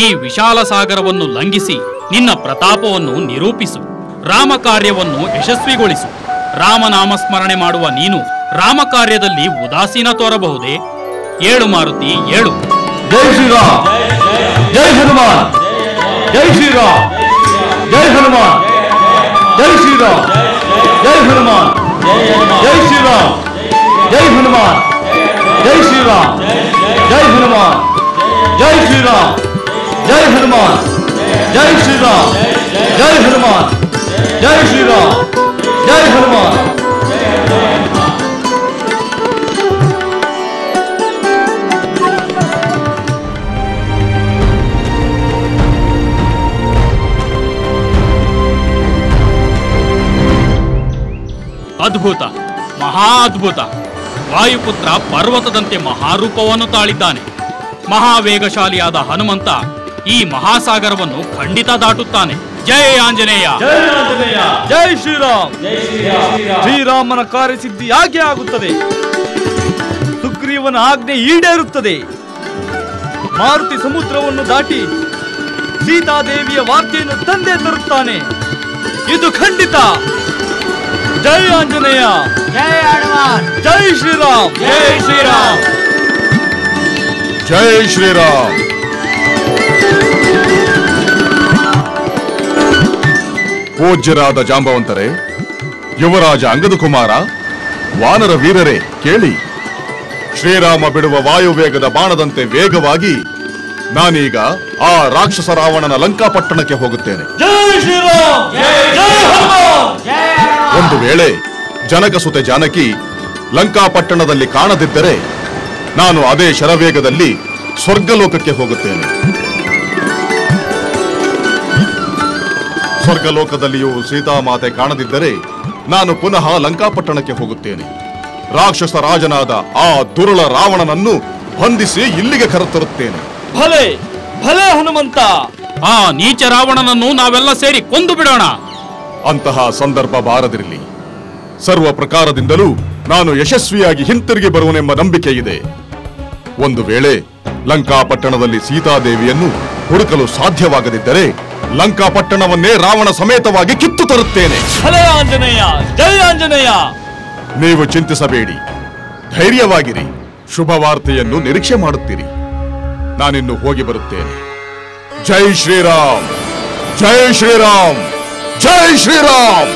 ಈ ವಿಶಾಲ ಸಾಗರವನ್ನು ಲಂಘಿಸಿ ನಿನ್ನ ಪ್ರತಾಪವನ್ನು ನಿರೂಪಿಸು. ರಾಮ ಕಾರ್ಯವನ್ನು ಯಶಸ್ವಿಗೊಳಿಸು. ರಾಮನಾಮಸ್ಮರಣೆ ಮಾಡುವ ನೀನು ರಾಮ ಕಾರ್ಯದಲ್ಲಿ ಉದಾಸೀನ ತೋರಬಹುದೇ? ಏಳು ಮಾರುತಿ, ಏಳು. ಜೈ ಶ್ರೀರಾಮ್, ಜೈ ಹನುಮಾನ್, ಜೈ ಶ್ರೀರಾಮ್, ಜೈ ಹನುಮಾನ್, ಜೈ ಶ್ರೀರಾಮ್, ಜೈ ಹನುಮಾನ್, ಜೈ ಶ್ರೀರಾಮ್, ಜೈ ಹನುಮಾನ್, ಜೈ ಶ್ರೀರಾಮ್, ಜೈ ಹನುಮಾನ್, ಜೈ ಶ್ರೀರಾಮ್, ಜೈ ಹನುಮಾನ್, ಜೈ ಶ್ರೀರಾಮ್, ಜೈ ಹನುಮಾನ್, ಜೈ ಶ್ರೀರಾಮ್, ಜೈ ಹನುಮಾನ್. ಅದ್ಭುತ, ಮಹಾ ಅದ್ಭುತ. ವಾಯುಪುತ್ರ ಪರ್ವತದಂತೆ ಮಹಾರೂಪವನ್ನು ತಾಳಿದ್ದಾನೆ. ಮಹಾವೇಗಶಾಲಿಯಾದ ಹನುಮಂತ ಈ ಮಹಾಸಾಗರವನ್ನು ಖಂಡಿತ ದಾಟುತ್ತಾನೆ. ಜೈ ಆಂಜನೇಯ, ಜೈ ಆಂಜನೇಯ, ಜೈ ಶ್ರೀರಾಮ್. ಶ್ರೀರಾಮನ ಕಾರ್ಯಸಿದ್ಧಿ ಹಾಗೆ ಆಗುತ್ತದೆ. ಸುಗ್ರೀವನ ಆಜ್ಞೆ ಈಡೇರುತ್ತದೆ. ಮಾರುತಿ ಸಮುದ್ರವನ್ನು ದಾಟಿ ಸೀತಾದೇವಿಯ ವಾರ್ತೆಯನ್ನು ತಂದೆ ತರುತ್ತಾನೆ. ಇದು ಖಂಡಿತ. ಜೈ ಆಂಜನೇಯ, ಜೈ ಹನುಮಾನ್, ಜೈ ಶ್ರೀರಾಮ್, ಜೈ ಶ್ರೀರಾಮ್, ಜೈ ಶ್ರೀರಾಮ್. ಪೂಜ್ಯರಾದ ಜಾಂಬವಂತರೇ, ಯುವರಾಜ ಅಂಗದ ಕುಮಾರ, ವಾನರ ವೀರರೇ, ಕೇಳಿ. ಶ್ರೀರಾಮ ಬಿಡುವ ವಾಯುವೇಗದ ಬಾಣದಂತೆ ವೇಗವಾಗಿ ನಾನೀಗ ಆ ರಾಕ್ಷಸ ರಾವಣನ ಲಂಕಾಪಟ್ಟಣಕ್ಕೆ ಹೋಗುತ್ತೇನೆ. ಜೈ ಶ್ರೀರಾಮ್, ಜೈ ಹನುಮಾನ್. ಒಂದು ವೇಳೆ ಜನಕಸುತೆ ಜಾನಕಿ ಲಂಕಾಪಟ್ಟಣದಲ್ಲಿ ಕಾಣದಿದ್ದರೆ ನಾನು ಅದೇ ಶರವೇಗದಲ್ಲಿ ಸ್ವರ್ಗಲೋಕಕ್ಕೆ ಹೋಗುತ್ತೇನೆ. ಸ್ವರ್ಗಲೋಕದಲ್ಲಿಯೂ ಸೀತಾಮಾತೆ ಕಾಣದಿದ್ದರೆ ನಾನು ಪುನಃ ಲಂಕಾಪಟ್ಟಣಕ್ಕೆ ಹೋಗುತ್ತೇನೆ. ರಾಕ್ಷಸ ರಾಜನಾದ ಆ ದುರುಳ ರಾವಣನನ್ನು ಬಂಧಿಸಿ ಇಲ್ಲಿಗೆ ಕರೆತರುತ್ತೇನೆ. ಭಲೆ ಭಲೆ ಹನುಮಂತ, ಆ ನೀಚ ರಾವಣನನ್ನು ನಾವೆಲ್ಲ ಸೇರಿ ಕೊಂದು ಬಿಡೋಣ. ಅಂತಹ ಸಂದರ್ಭ ಬಾರದಿರಲಿ. ಸರ್ವ ಪ್ರಕಾರದಿಂದಲೂ ನಾನು ಯಶಸ್ವಿಯಾಗಿ ಹಿಂತಿರುಗಿ ಬರುವನೆಂಬ ನಂಬಿಕೆ ಇದೆ. ಒಂದು ವೇಳೆ ಲಂಕಾಪಟ್ಟಣದಲ್ಲಿ ಸೀತಾದೇವಿಯನ್ನು ಹುಡುಕಲು ಸಾಧ್ಯವಾಗದಿದ್ದರೆ ಲಂಕಾಪಟ್ಟಣವನ್ನೇ ರಾವಣ ಸಮೇತವಾಗಿ ಕಿತ್ತು ತರುತ್ತೇನೆ. ಭಲೆ ಆಂಜನೇಯ, ಜೈ ಆಂಜನೇಯ. ನೀವು ಚಿಂತಿಸಬೇಡಿ, ಧೈರ್ಯವಾಗಿರಿ. ಶುಭವಾರ್ತೆಯನ್ನು ನಿರೀಕ್ಷೆ ಮಾಡುತ್ತೀರಿ. ನಾನಿನ್ನು ಹೋಗಿ ಬರುತ್ತೇನೆ. ಜೈ ಶ್ರೀರಾಮ್, ಜೈ ಶ್ರೀರಾಮ್, ಜೈ ಶ್ರೀರಾಮ್.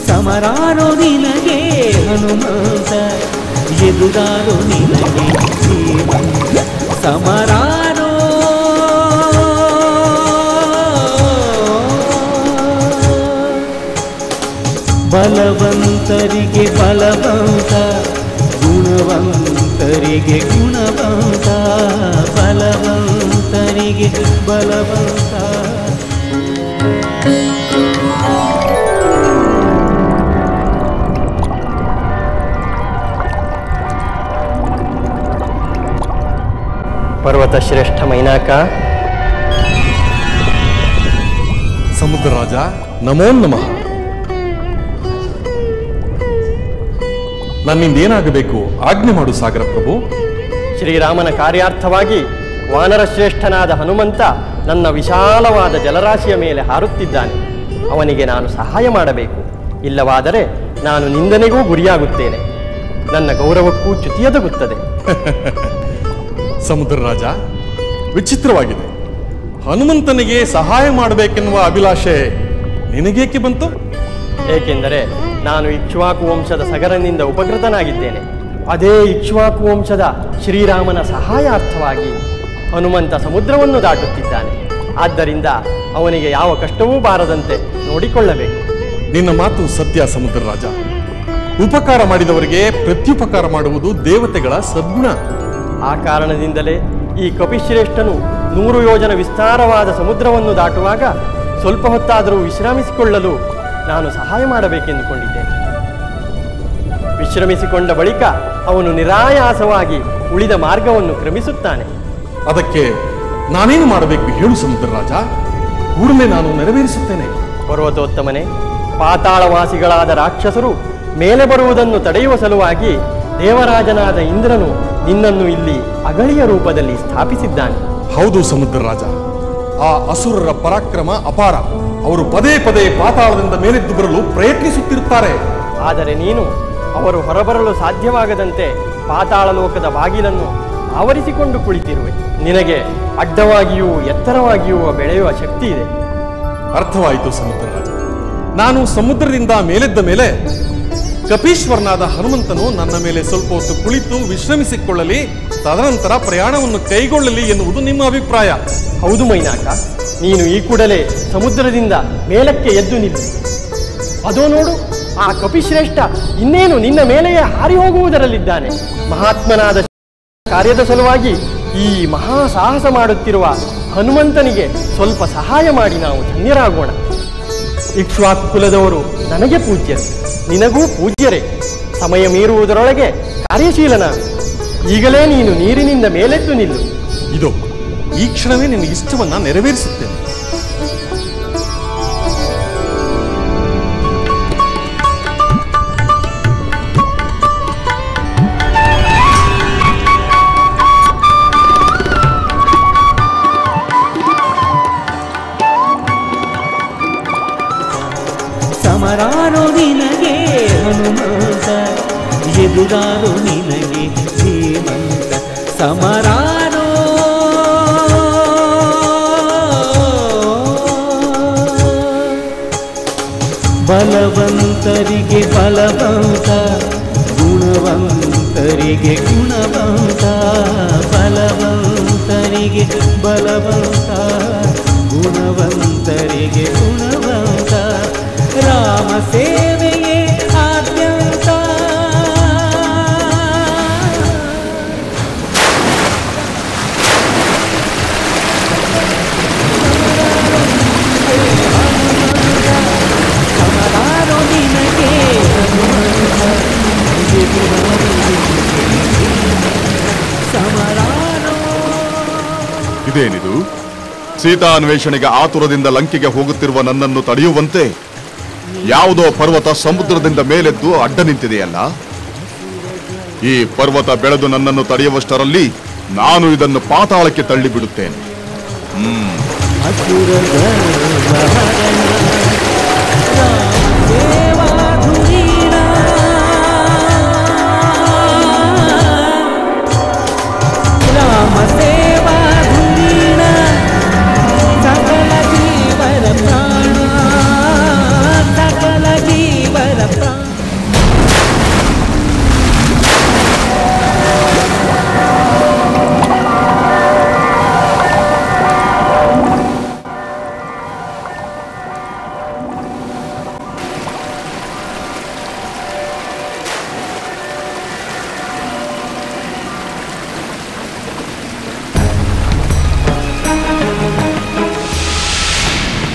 ಸಮರಾರೋ ನಿನಗೆ ಹನುಮಂತ, ಎದುರಾರೋ ನಿನಗೆ ಶ್ರೀಮಂತ. ಸಮರಾರೋ ಬಲವಂತರಿಗೆ ಬಲವಂತ, ಗುಣವಂತರಿಗೆ ಗುಣವಂತ, ಬಲವಂತರಿಗೆ ಬಲವಂತ. ಪರ್ವತ ಶ್ರೇಷ್ಠ ಮೈನಾಕ. ಸಮುದ್ರ ರಾಜ, ನಮೋ ನಮಃ. ನನ್ನಿಂದೇನಾಗಬೇಕು ಆಜ್ಞೆ ಮಾಡು ಸಾಗರ ಪ್ರಭು. ಶ್ರೀರಾಮನ ಕಾರ್ಯಾರ್ಥವಾಗಿ ವಾನರ ಶ್ರೇಷ್ಠನಾದ ಹನುಮಂತ ನನ್ನ ವಿಶಾಲವಾದ ಜಲರಾಶಿಯ ಮೇಲೆ ಹಾರುತ್ತಿದ್ದಾನೆ. ಅವನಿಗೆ ನಾನು ಸಹಾಯ ಮಾಡಬೇಕು. ಇಲ್ಲವಾದರೆ ನಾನು ನಿಂದನೆಗೂ ಗುರಿಯಾಗುತ್ತೇನೆ. ನನ್ನ ಗೌರವಕ್ಕೂ ಚ್ಯುತಿಯೊದಗುತ್ತದೆ. ಸಮುದ್ರ ರಾಜ, ವಿಚಿತ್ರವಾಗಿದೆ. ಹನುಮಂತನಿಗೆ ಸಹಾಯ ಮಾಡಬೇಕೆನ್ನುವ ಅಭಿಲಾಷೆ ನಿನಗೇಕೆ ಬಂತು? ಏಕೆಂದರೆ ನಾನು ಇಕ್ಷ್ವಾಕು ವಂಶದ ಸಗರನಿಂದ ಉಪಕೃತನಾಗಿದ್ದೇನೆ. ಅದೇ ಇಕ್ಷ್ವಾಕು ವಂಶದ ಶ್ರೀರಾಮನ ಸಹಾಯಾರ್ಥವಾಗಿ ಹನುಮಂತ ಸಮುದ್ರವನ್ನು ದಾಟುತ್ತಿದ್ದಾನೆ. ಆದ್ದರಿಂದ ಅವನಿಗೆ ಯಾವ ಕಷ್ಟವೂ ಬಾರದಂತೆ ನೋಡಿಕೊಳ್ಳಬೇಕು. ನಿನ್ನ ಮಾತು ಸತ್ಯ ಸಮುದ್ರ ರಾಜ. ಉಪಕಾರ ಮಾಡಿದವರಿಗೆ ಪ್ರತ್ಯುಪಕಾರ ಮಾಡುವುದು ದೇವತೆಗಳ ಸದ್ಗುಣ. ಆ ಕಾರಣದಿಂದಲೇ ಈ ಕಪಿಶ್ರೇಷ್ಠನು 100 ಯೋಜನ ವಿಸ್ತಾರವಾದ ಸಮುದ್ರವನ್ನು ದಾಟುವಾಗ ಸ್ವಲ್ಪ ಹೊತ್ತಾದರೂ ವಿಶ್ರಮಿಸಿಕೊಳ್ಳಲು ನಾನು ಸಹಾಯ ಮಾಡಬೇಕೆಂದುಕೊಂಡಿದ್ದೇನೆ. ವಿಶ್ರಮಿಸಿಕೊಂಡ ಬಳಿಕ ಅವನು ನಿರಾಯಾಸವಾಗಿ ಉಳಿದ ಮಾರ್ಗವನ್ನು ಕ್ರಮಿಸುತ್ತಾನೆ. ಅದಕ್ಕೆ ನಾನೇನು ಮಾಡಬೇಕು ಹೇಳು ಸಮುದ್ರ ರಾಜ, ಕೂಡಲೇ ನಾನು ನೆರವೇರಿಸುತ್ತೇನೆ. ಪರ್ವತೋತ್ತಮನೆ, ಪಾತಾಳವಾಸಿಗಳಾದ ರಾಕ್ಷಸರು ಮೇಲೆ ಬರುವುದನ್ನು ತಡೆಯುವ ಸಲುವಾಗಿ ದೇವರಾಜನಾದ ಇಂದ್ರನು ನಿನ್ನನ್ನು ಇಲ್ಲಿ ಅಗಳಿಯ ರೂಪದಲ್ಲಿ ಸ್ಥಾಪಿಸಿದ್ದಾನೆ. ಹೌದು ಸಮುದ್ರ ರಾಜ, ಆ ಅಸುರರ ಪರಾಕ್ರಮ ಅಪಾರ. ಅವರು ಪದೇ ಪದೇ ಪಾತಾಳದಿಂದ ಮೇಲೆದ್ದು ಬರಲು ಪ್ರಯತ್ನಿಸುತ್ತಿರುತ್ತಾರೆ. ಆದರೆ ನೀನು ಅವರು ಹೊರಬರಲು ಸಾಧ್ಯವಾಗದಂತೆ ಪಾತಾಳ ಲೋಕದ ಬಾಗಿಲನ್ನು ಆವರಿಸಿಕೊಂಡು ಕುಳಿತಿರುವೆ. ನಿನಗೆ ಅಡ್ಡವಾಗಿಯೂ ಎತ್ತರವಾಗಿಯೂ ಬೆಳೆಯುವ ಶಕ್ತಿ ಇದೆ. ಅರ್ಥವಾಯಿತು ಸಮುದ್ರ ರಾಜ. ನಾನು ಸಮುದ್ರದಿಂದ ಮೇಲೆದ್ದ ಮೇಲೆ ಕಪೀಶ್ವರನಾದ ಹನುಮಂತನು ನನ್ನ ಮೇಲೆ ಸ್ವಲ್ಪ ಹೊತ್ತು ಕುಳಿತು ವಿಶ್ರಮಿಸಿಕೊಳ್ಳಲಿ, ತದನಂತರ ಪ್ರಯಾಣವನ್ನು ಕೈಗೊಳ್ಳಲಿ ಎನ್ನುವುದು ನಿಮ್ಮ ಅಭಿಪ್ರಾಯ. ಹೌದು ಮೈನಾಕ, ನೀನು ಈ ಕೂಡಲೇ ಸಮುದ್ರದಿಂದ ಮೇಲಕ್ಕೆ ಎದ್ದು ನಿಲ್ಲು. ಅದೋ ನೋಡು, ಆ ಕಪಿಶ್ರೇಷ್ಠ ಇನ್ನೇನು ನಿನ್ನ ಮೇಲೆಯೇ ಹಾರಿ ಹೋಗುವುದರಲ್ಲಿದ್ದಾನೆ. ಮಹಾತ್ಮನಾದ ಕಾರ್ಯದ ಸಲುವಾಗಿ ಈ ಮಹಾ ಸಾಹಸ ಮಾಡುತ್ತಿರುವ ಹನುಮಂತನಿಗೆ ಸ್ವಲ್ಪ ಸಹಾಯ ಮಾಡಿ ನಾವು ಧನ್ಯರಾಗೋಣ. ಇಕ್ಷ್ವಾಕು ಕುಲದವರು ನನಗೆ ಪೂಜ್ಯರು, ನಿನಗೂ ಪೂಜ್ಯರೇ. ಸಮಯ ಮೀರುವುದರೊಳಗೆ ಕಾರ್ಯಶೀಲನ. ಈಗಲೇ ನೀನು ನೀರಿನಿಂದ ಮೇಲೆದ್ದು ನಿಲ್ಲು. ಇದು ಈ ಕ್ಷಣವೇ ನಿನ್ನ ಇಷ್ಟವನ್ನ ನೆರವೇರಿಸುತ್ತೇನೆ. ಸಮರಾರೋ ನಿನಗೆ ಹನುಮಂತ, ಎದುರಾರು ನಿನಗೆ ಧೀಮಂತ ಸಮರಾರೋ ಬಲವಂತರಿಗೆ ಬಲವಂತ ಗುಣವಂತರಿಗೆ ಗುಣವಂತ ಬಲವಂತರಿಗೆ ಬಲವಂತ ಗುಣವಂತರಿಗೆ ಗುಣವಂತ ರಾಮ ಸೇವೆಯೇ ಆದ್ಯಂತ ಸಮರಾರೋ ನಿನಗೆ ಸಮರಾರೋ ಇದೇನಿದು? ಸೀತಾ ಅನ್ವೇಷಣೆಗೆ ಆತುರದಿಂದ ಲಂಕೆಗೆ ಹೋಗುತ್ತಿರುವ ನನ್ನನ್ನು ತಡೆಯುವಂತೆ ಯಾವುದೋ ಪರ್ವತ ಸಮುದ್ರದಿಂದ ಮೇಲೆದ್ದು ಅಡ್ಡ ನಿಂತಿದೆಯಲ್ಲ. ಈ ಪರ್ವತ ಬೆಳೆದು ನನ್ನನ್ನು ತಡೆಯುವಷ್ಟರಲ್ಲಿ ನಾನು ಇದನ್ನು ಪಾತಾಳಕ್ಕೆ ತಳ್ಳಿಬಿಡುತ್ತೇನೆ. ರಾಮ ಸೇವಾ ಧುರೀಣ ಸಕಲ ಜೀವರ ಪ್ರಾಣ ಸಕಲ ಜೀವರ ಪ್ರಾಣ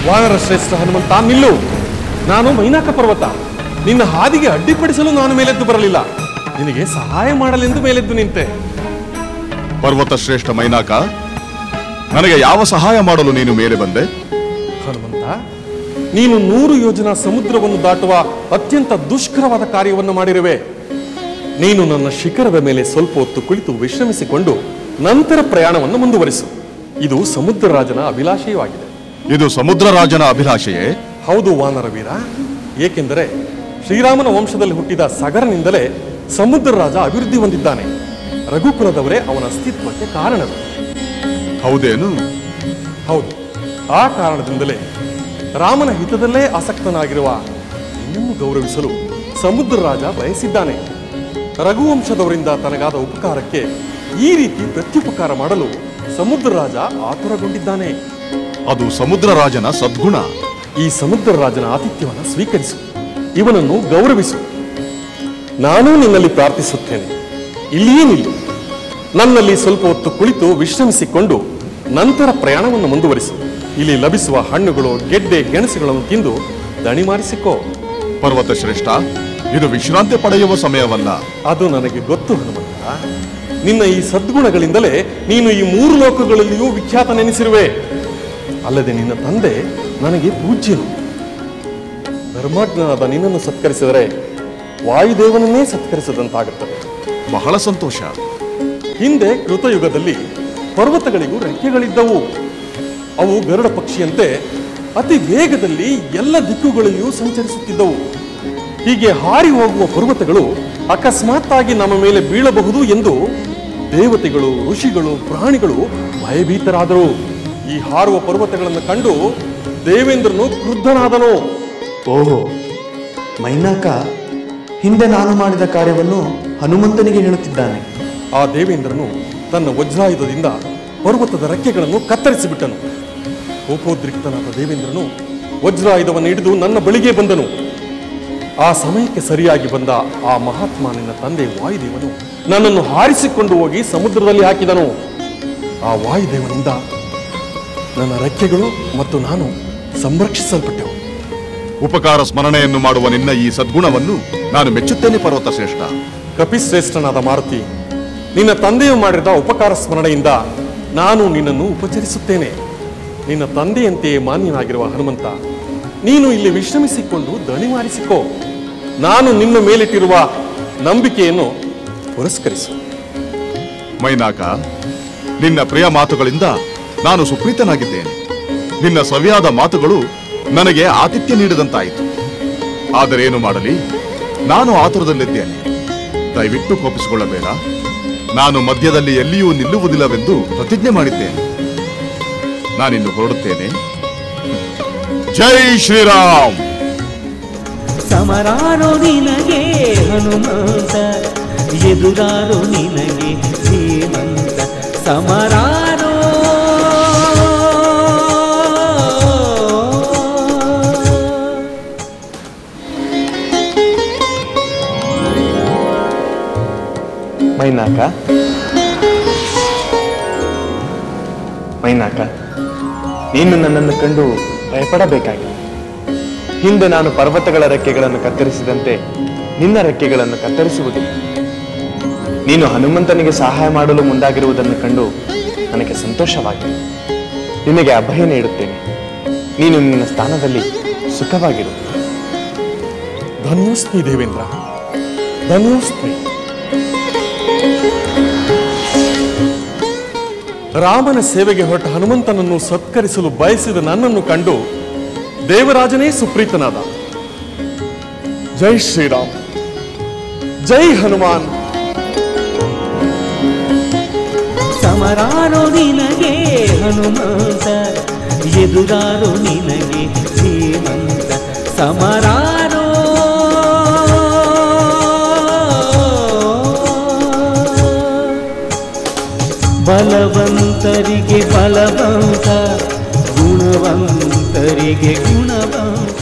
ವಾನರ ಶ್ರೇಷ್ಠ ಹನುಮಂತ, ನಿಲ್ಲು. ನಾನು ಮೈನಾಕ ಪರ್ವತ. ನಿನ್ನ ಹಾದಿಗೆ ಅಡ್ಡಿಪಡಿಸಲು ನಾನು ಮೇಲೆದ್ದು ಬರಲಿಲ್ಲ, ನಿನಗೆ ಸಹಾಯ ಮಾಡಲೆಂದು ಮೇಲೆದ್ದು ನಿಂತೆ. ಪರ್ವತ ಶ್ರೇಷ್ಠ ಮೈನಾಕ, ನನಗೆ ಯಾವ ಸಹಾಯ ಮಾಡಲು ನೀನು ಮೇಲೆ ಬಂದೆ? ಹನುಮಂತ, ನೀನು 100 ಯೋಜನಾ ಸಮುದ್ರವನ್ನು ದಾಟುವ ಅತ್ಯಂತ ದುಷ್ಕರವಾದ ಕಾರ್ಯವನ್ನು ಮಾಡಿರುವೆ. ನೀನು ನನ್ನ ಶಿಖರದ ಮೇಲೆ ಸ್ವಲ್ಪ ಹೊತ್ತು ಕುಳಿತು ವಿಶ್ರಮಿಸಿಕೊಂಡು ನಂತರ ಪ್ರಯಾಣವನ್ನು ಮುಂದುವರಿಸು. ಇದು ಸಮುದ್ರ ರಾಜನ ಅಭಿಲಾಷೆಯೂ ಇದು ಸಮುದ್ರ ರಾಜನ ಅಭಿಲಾಷೆಯೇ? ಹೌದು ವಾನರ ವೀರ. ಏಕೆಂದರೆ ಶ್ರೀರಾಮನ ವಂಶದಲ್ಲಿ ಹುಟ್ಟಿದ ಸಗರನಿಂದಲೇ ಸಮುದ್ರ ರಾಜ ಅಭಿವೃದ್ಧಿ ಹೊಂದಿದ್ದಾನೆ. ರಘುಕುಲದವರೇ ಅವನ ಅಸ್ತಿತ್ವಕ್ಕೆ ಕಾರಣರು. ಹೌದೇನು? ಹೌದು. ಆ ಕಾರಣದಿಂದಲೇ ರಾಮನ ಹಿತದಲ್ಲೇ ಆಸಕ್ತನಾಗಿರುವ ನಿನ್ನನ್ನು ಗೌರವಿಸಲು ಸಮುದ್ರ ರಾಜ ಬಯಸಿದ್ದಾನೆ. ರಘುವಂಶದವರಿಂದ ತನಗಾದ ಉಪಕಾರಕ್ಕೆ ಈ ರೀತಿ ಪ್ರತ್ಯುಪಕಾರ ಮಾಡಲು ಸಮುದ್ರ ರಾಜ ಆತುರಗೊಂಡಿದ್ದಾನೆ. ಅದು ಸಮುದ್ರ ರಾಜನ ಸದ್ಗುಣ. ಈ ಸಮುದ್ರ ರಾಜನ ಆತಿಥ್ಯವನ್ನು ಸ್ವೀಕರಿಸು, ಇವನನ್ನು ಗೌರವಿಸು. ನಾನೂ ನಿನ್ನಲ್ಲಿ ಪ್ರಾರ್ಥಿಸುತ್ತೇನೆ, ಇಲ್ಲಿಯೇ ನಿಲ್ಲು. ನನ್ನಲ್ಲಿ ಸ್ವಲ್ಪ ಹೊತ್ತು ಕುಳಿತು ವಿಶ್ರಮಿಸಿಕೊಂಡು ನಂತರ ಪ್ರಯಾಣವನ್ನು ಮುಂದುವರಿಸು. ಇಲ್ಲಿ ಲಭಿಸುವ ಹಣ್ಣುಗಳು, ಗೆಡ್ಡೆ, ಗೆಣಸುಗಳನ್ನು ತಿಂದು ದಣಿ ಮಾರಿಸಿಕೋ. ಪರ್ವತ ಶ್ರೇಷ್ಠ, ಇದು ವಿಶ್ರಾಂತಿ ಪಡೆಯುವ ಸಮಯವಲ್ಲ. ಅದು ನನಗೆ ಗೊತ್ತು ಹನುಮಂತ. ನಿನ್ನ ಈ ಸದ್ಗುಣಗಳಿಂದಲೇ ನೀನು ಈ 3 ಲೋಕಗಳಲ್ಲಿಯೂ ವಿಖ್ಯಾತನೆನಿಸಿರುವೆ. ಅಲ್ಲದೆ ನಿನ್ನ ತಂದೆ ನನಗೆ ಪೂಜ್ಯನು. ಧರ್ಮಜ್ಞನಾದ ನಿನ್ನನ್ನು ಸತ್ಕರಿಸಿದರೆ ವಾಯುದೇವನನ್ನೇ ಸತ್ಕರಿಸಿದಂತಾಗುತ್ತದೆ. ಬಹಳ ಸಂತೋಷ. ಹಿಂದೆ ಕೃತಯುಗದಲ್ಲಿ ಪರ್ವತಗಳಿಗೂ ರೆಕ್ಕೆಗಳಿದ್ದವು. ಅವು ಗರುಡ ಪಕ್ಷಿಯಂತೆ ಅತಿ ವೇಗದಲ್ಲಿ ಎಲ್ಲ ದಿಕ್ಕುಗಳಲ್ಲಿಯೂ ಸಂಚರಿಸುತ್ತಿದ್ದವು. ಹೀಗೆ ಹಾರಿ ಹೋಗುವ ಪರ್ವತಗಳು ಅಕಸ್ಮಾತ್ತಾಗಿ ನಮ್ಮ ಮೇಲೆ ಬೀಳಬಹುದು ಎಂದು ದೇವತೆಗಳು, ಋಷಿಗಳು, ಪ್ರಾಣಿಗಳು ಭಯಭೀತರಾದರು. ಈ ಹಾರುವ ಪರ್ವತಗಳನ್ನು ಕಂಡು ದೇವೇಂದ್ರನು ಕ್ರುದ್ಧನಾದನು. ಓಹೋ, ಮೈನಾಕ ಹಿಂದೆ ನಾನು ಮಾಡಿದ ಕಾರ್ಯವನ್ನು ಹನುಮಂತನಿಗೆ ಹೇಳುತ್ತಿದ್ದಾನೆ. ಆ ದೇವೇಂದ್ರನು ತನ್ನ ವಜ್ರಾಯುಧದಿಂದ ಪರ್ವತದ ರೆಕ್ಕೆಗಳನ್ನು ಕತ್ತರಿಸಿಬಿಟ್ಟನು. ಕೋಪೋದ್ರಿಕ್ತನಾದ ದೇವೇಂದ್ರನು ವಜ್ರಾಯುಧವನ್ನು ಹಿಡಿದು ನನ್ನ ಬಳಿಗೆ ಬಂದನು. ಆ ಸಮಯಕ್ಕೆ ಸರಿಯಾಗಿ ಬಂದ ಆ ಮಹಾತ್ಮ ನಿನ್ನ ತಂದೆ ವಾಯುದೇವನು ನನ್ನನ್ನು ಹಾರಿಸಿಕೊಂಡು ಹೋಗಿ ಸಮುದ್ರದಲ್ಲಿ ಹಾಕಿದನು. ಆ ವಾಯುದೇವನಿಂದ ನನ್ನ ರೆಕ್ಕೆಗಳು ಮತ್ತು ನಾನು ಸಂರಕ್ಷಿಸಲ್ಪಟ್ಟೆವು. ಉಪಕಾರ ಸ್ಮರಣೆಯನ್ನು ಮಾಡುವ ನಿನ್ನ ಈ ಸದ್ಗುಣವನ್ನು ನಾನು ಮೆಚ್ಚುತ್ತೇನೆ ಪರ್ವತ ಶ್ರೇಷ್ಠ. ಕಪಿಶ್ರೇಷ್ಠನಾದ ಮಾರುತಿ, ನಿನ್ನ ತಂದೆಯು ಮಾಡಿದ ಉಪಕಾರ ಸ್ಮರಣೆಯಿಂದ ನಾನು ನಿನ್ನನ್ನು ಉಪಚರಿಸುತ್ತೇನೆ. ನಿನ್ನ ತಂದೆಯಂತೆಯೇ ಮಾನ್ಯನಾಗಿರುವ ಹನುಮಂತ, ನೀನು ಇಲ್ಲಿ ವಿಶ್ರಮಿಸಿಕೊಂಡು ದಣಿಮಾರಿಸಿಕೋ. ನಾನು ನಿನ್ನ ಮೇಲಿಟ್ಟಿರುವ ನಂಬಿಕೆಯನ್ನು ಪುರಸ್ಕರಿಸು. ಮೈನಾಕ, ನಿನ್ನ ಪ್ರಿಯ ಮಾತುಗಳಿಂದ ನಾನು ಸುಪ್ರೀತನಾಗಿದ್ದೇನೆ. ನಿನ್ನ ಸವಿಯಾದ ಮಾತುಗಳು ನನಗೆ ಆತಿಥ್ಯ ನೀಡಿದಂತಾಯಿತು. ಆದರೆ ಏನು ಮಾಡಲಿ, ನಾನು ಆತುರದಲ್ಲಿದ್ದೇನೆ. ದಯವಿಟ್ಟು ಕೋಪಿಸಿಕೊಳ್ಳಬೇಡ. ನಾನು ಮಧ್ಯದಲ್ಲಿ ಎಲ್ಲಿಯೂ ನಿಲ್ಲುವುದಿಲ್ಲವೆಂದು ಪ್ರತಿಜ್ಞೆ ಮಾಡಿದ್ದೇನೆ. ನಾನಿನ್ನು ಹೊರಡುತ್ತೇನೆ. ಜೈ ಶ್ರೀರಾಮ್. ಸಮರಾರೋ ನಿನಗೆ ಹನುಮಂತ, ಎದುರಾರೋ ನಿನಗೆ ಧೀಮಂತ. ಸಮರಾರೋ ಮೈನಾಕ, ಮೈನಾಕ, ನೀನು ನನ್ನನ್ನು ಕಂಡು ಭಯಪಡಬೇಕಾಗಿಲ್ಲ. ಹಿಂದೆ ನಾನು ಪರ್ವತಗಳ ರೆಕ್ಕೆಗಳನ್ನು ಕತ್ತರಿಸಿದಂತೆ ನಿನ್ನ ರೆಕ್ಕೆಗಳನ್ನು ಕತ್ತರಿಸುವುದಿಲ್ಲ. ನೀನು ಹನುಮಂತನಿಗೆ ಸಹಾಯ ಮಾಡಲು ಮುಂದಾಗಿರುವುದನ್ನು ಕಂಡು ನನಗೆ ಸಂತೋಷವಾಗಿದೆ. ನಿನಗೆ ಅಭಯ ನೀಡುತ್ತೇನೆ. ನೀನು ನಿನ್ನ ಸ್ಥಾನದಲ್ಲಿ ಸುಖವಾಗಿರು. ಧನ್ಯೋಸ್ಮಿ ದೇವೇಂದ್ರ, ಧನ್ಯೋಸ್ಮಿ. ರಾಮನ ಸೇವೆಗೆ ಹೊರಟ ಹನುಮಂತನನ್ನು ಸತ್ಕರಿಸಲು ಬಯಸಿದ ನನ್ನನ್ನು ಕಂಡು ದೇವರಾಜನೇ ಸುಪ್ರೀತನಾದ. ಜೈ ಶ್ರೀರಾಮ್, ಜೈ ಹನುಮಾನ್. ಸಮರಾರೋ ನಿನಗೆ ಹನುಮಂತ, ಎದುರಾರೋ ನಿನಗೆ ಧೀಮಂತ. ಸಮರಾರೋ ಬಲವಂತರಿಗೆ ಬಲವಂತ, ಗುಣವಂತರಿಗೆ ಗುಣವಂತ.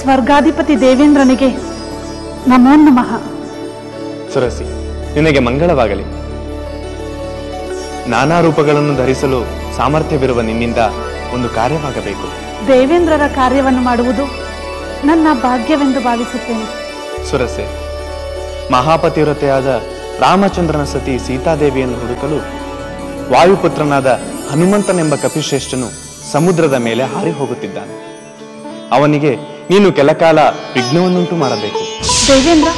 ಸ್ವರ್ಗಾಧಿಪತಿ ದೇವೇಂದ್ರನಿಗೆ ನಮೋ ನಮಃ. ಸುರಸಿ, ನಿನಗೆ ಮಂಗಳವಾಗಲಿ. ನಾನಾ ರೂಪಗಳನ್ನು ಧರಿಸಲು ಸಾಮರ್ಥ್ಯವಿರುವ ನಿನ್ನಿಂದ ಒಂದು ಕಾರ್ಯವಾಗಬೇಕು. ದೇವೇಂದ್ರರ ಕಾರ್ಯವನ್ನು ಮಾಡುವುದು ನನ್ನ ಭಾಗ್ಯವೆಂದು ಭಾವಿಸುತ್ತೇನೆ. ಸುರಸೆ, ಮಹಾಪತಿವ್ರತೆಯಾದ ರಾಮಚಂದ್ರನ ಸತಿ ಸೀತಾದೇವಿಯನ್ನು ಹುಡುಕಲು ವಾಯುಪುತ್ರನಾದ ಹನುಮಂತನೆಂಬ ಕಪಿಶ್ರೇಷ್ಠನು ಸಮುದ್ರದ ಮೇಲೆ ಹಾರಿ ಹೋಗುತ್ತಿದ್ದಾನೆ. ಅವನಿಗೆ ನೀನು ಕೆಲಕಾಲ ವಿಘ್ನವನ್ನುಂಟು ಮಾಡಬೇಕು. ದೇವೇಂದ್ರ,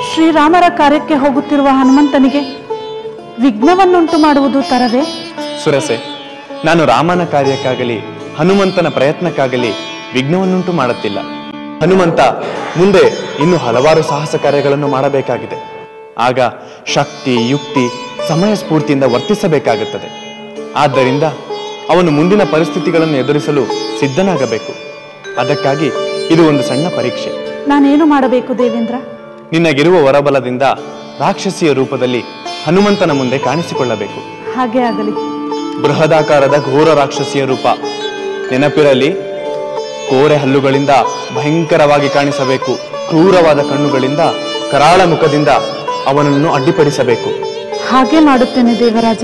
ಶ್ರೀರಾಮರ ಕಾರ್ಯಕ್ಕೆ ಹೋಗುತ್ತಿರುವ ಹನುಮಂತನಿಗೆ ವಿಘ್ನವನ್ನುಂಟು ಮಾಡುವುದು ತರವೇ? ಸುರಸೆ, ನಾನು ರಾಮನ ಕಾರ್ಯಕ್ಕಾಗಲಿ ಹನುಮಂತನ ಪ್ರಯತ್ನಕ್ಕಾಗಲಿ ವಿಘ್ನವನ್ನುಂಟು ಮಾಡುತ್ತಿಲ್ಲ. ಹನುಮಂತ ಮುಂದೆ ಇನ್ನು ಹಲವಾರು ಸಾಹಸ ಕಾರ್ಯಗಳನ್ನು ಮಾಡಬೇಕಾಗಿದೆ. ಆಗ ಶಕ್ತಿ, ಯುಕ್ತಿ, ಸಮಯ ಸ್ಫೂರ್ತಿಯಿಂದ ವರ್ತಿಸಬೇಕಾಗುತ್ತದೆ. ಆದ್ದರಿಂದ ಅವನು ಮುಂದಿನ ಪರಿಸ್ಥಿತಿಗಳನ್ನು ಎದುರಿಸಲು ಸಿದ್ಧನಾಗಬೇಕು. ಅದಕ್ಕಾಗಿ ಇದು ಒಂದು ಸಣ್ಣ ಪರೀಕ್ಷೆ. ನಾನೇನು ಮಾಡಬೇಕು ದೇವೇಂದ್ರ? ನಿನಗಿರುವ ವರಬಲದಿಂದ ರಾಕ್ಷಸಿಯ ರೂಪದಲ್ಲಿ ಹನುಮಂತನ ಮುಂದೆ ಕಾಣಿಸಿಕೊಳ್ಳಬೇಕು. ಹಾಗೆ ಆಗಲಿ. ಬೃಹದಾಕಾರದ ಘೋರ ರಾಕ್ಷಸಿಯ ರೂಪ ನೆನಪಿರಲಿ. ಕೋರೆ ಹಲ್ಲುಗಳಿಂದ ಭಯಂಕರವಾಗಿ ಕಾಣಿಸಬೇಕು. ಕ್ರೂರವಾದ ಕಣ್ಣುಗಳಿಂದ, ಕರಾಳ ಮುಖದಿಂದ ಅವನನ್ನು ಅಡ್ಡಿಪಡಿಸಬೇಕು. ಹಾಗೆ ಮಾಡುತ್ತೇನೆ ದೇವರಾಜ.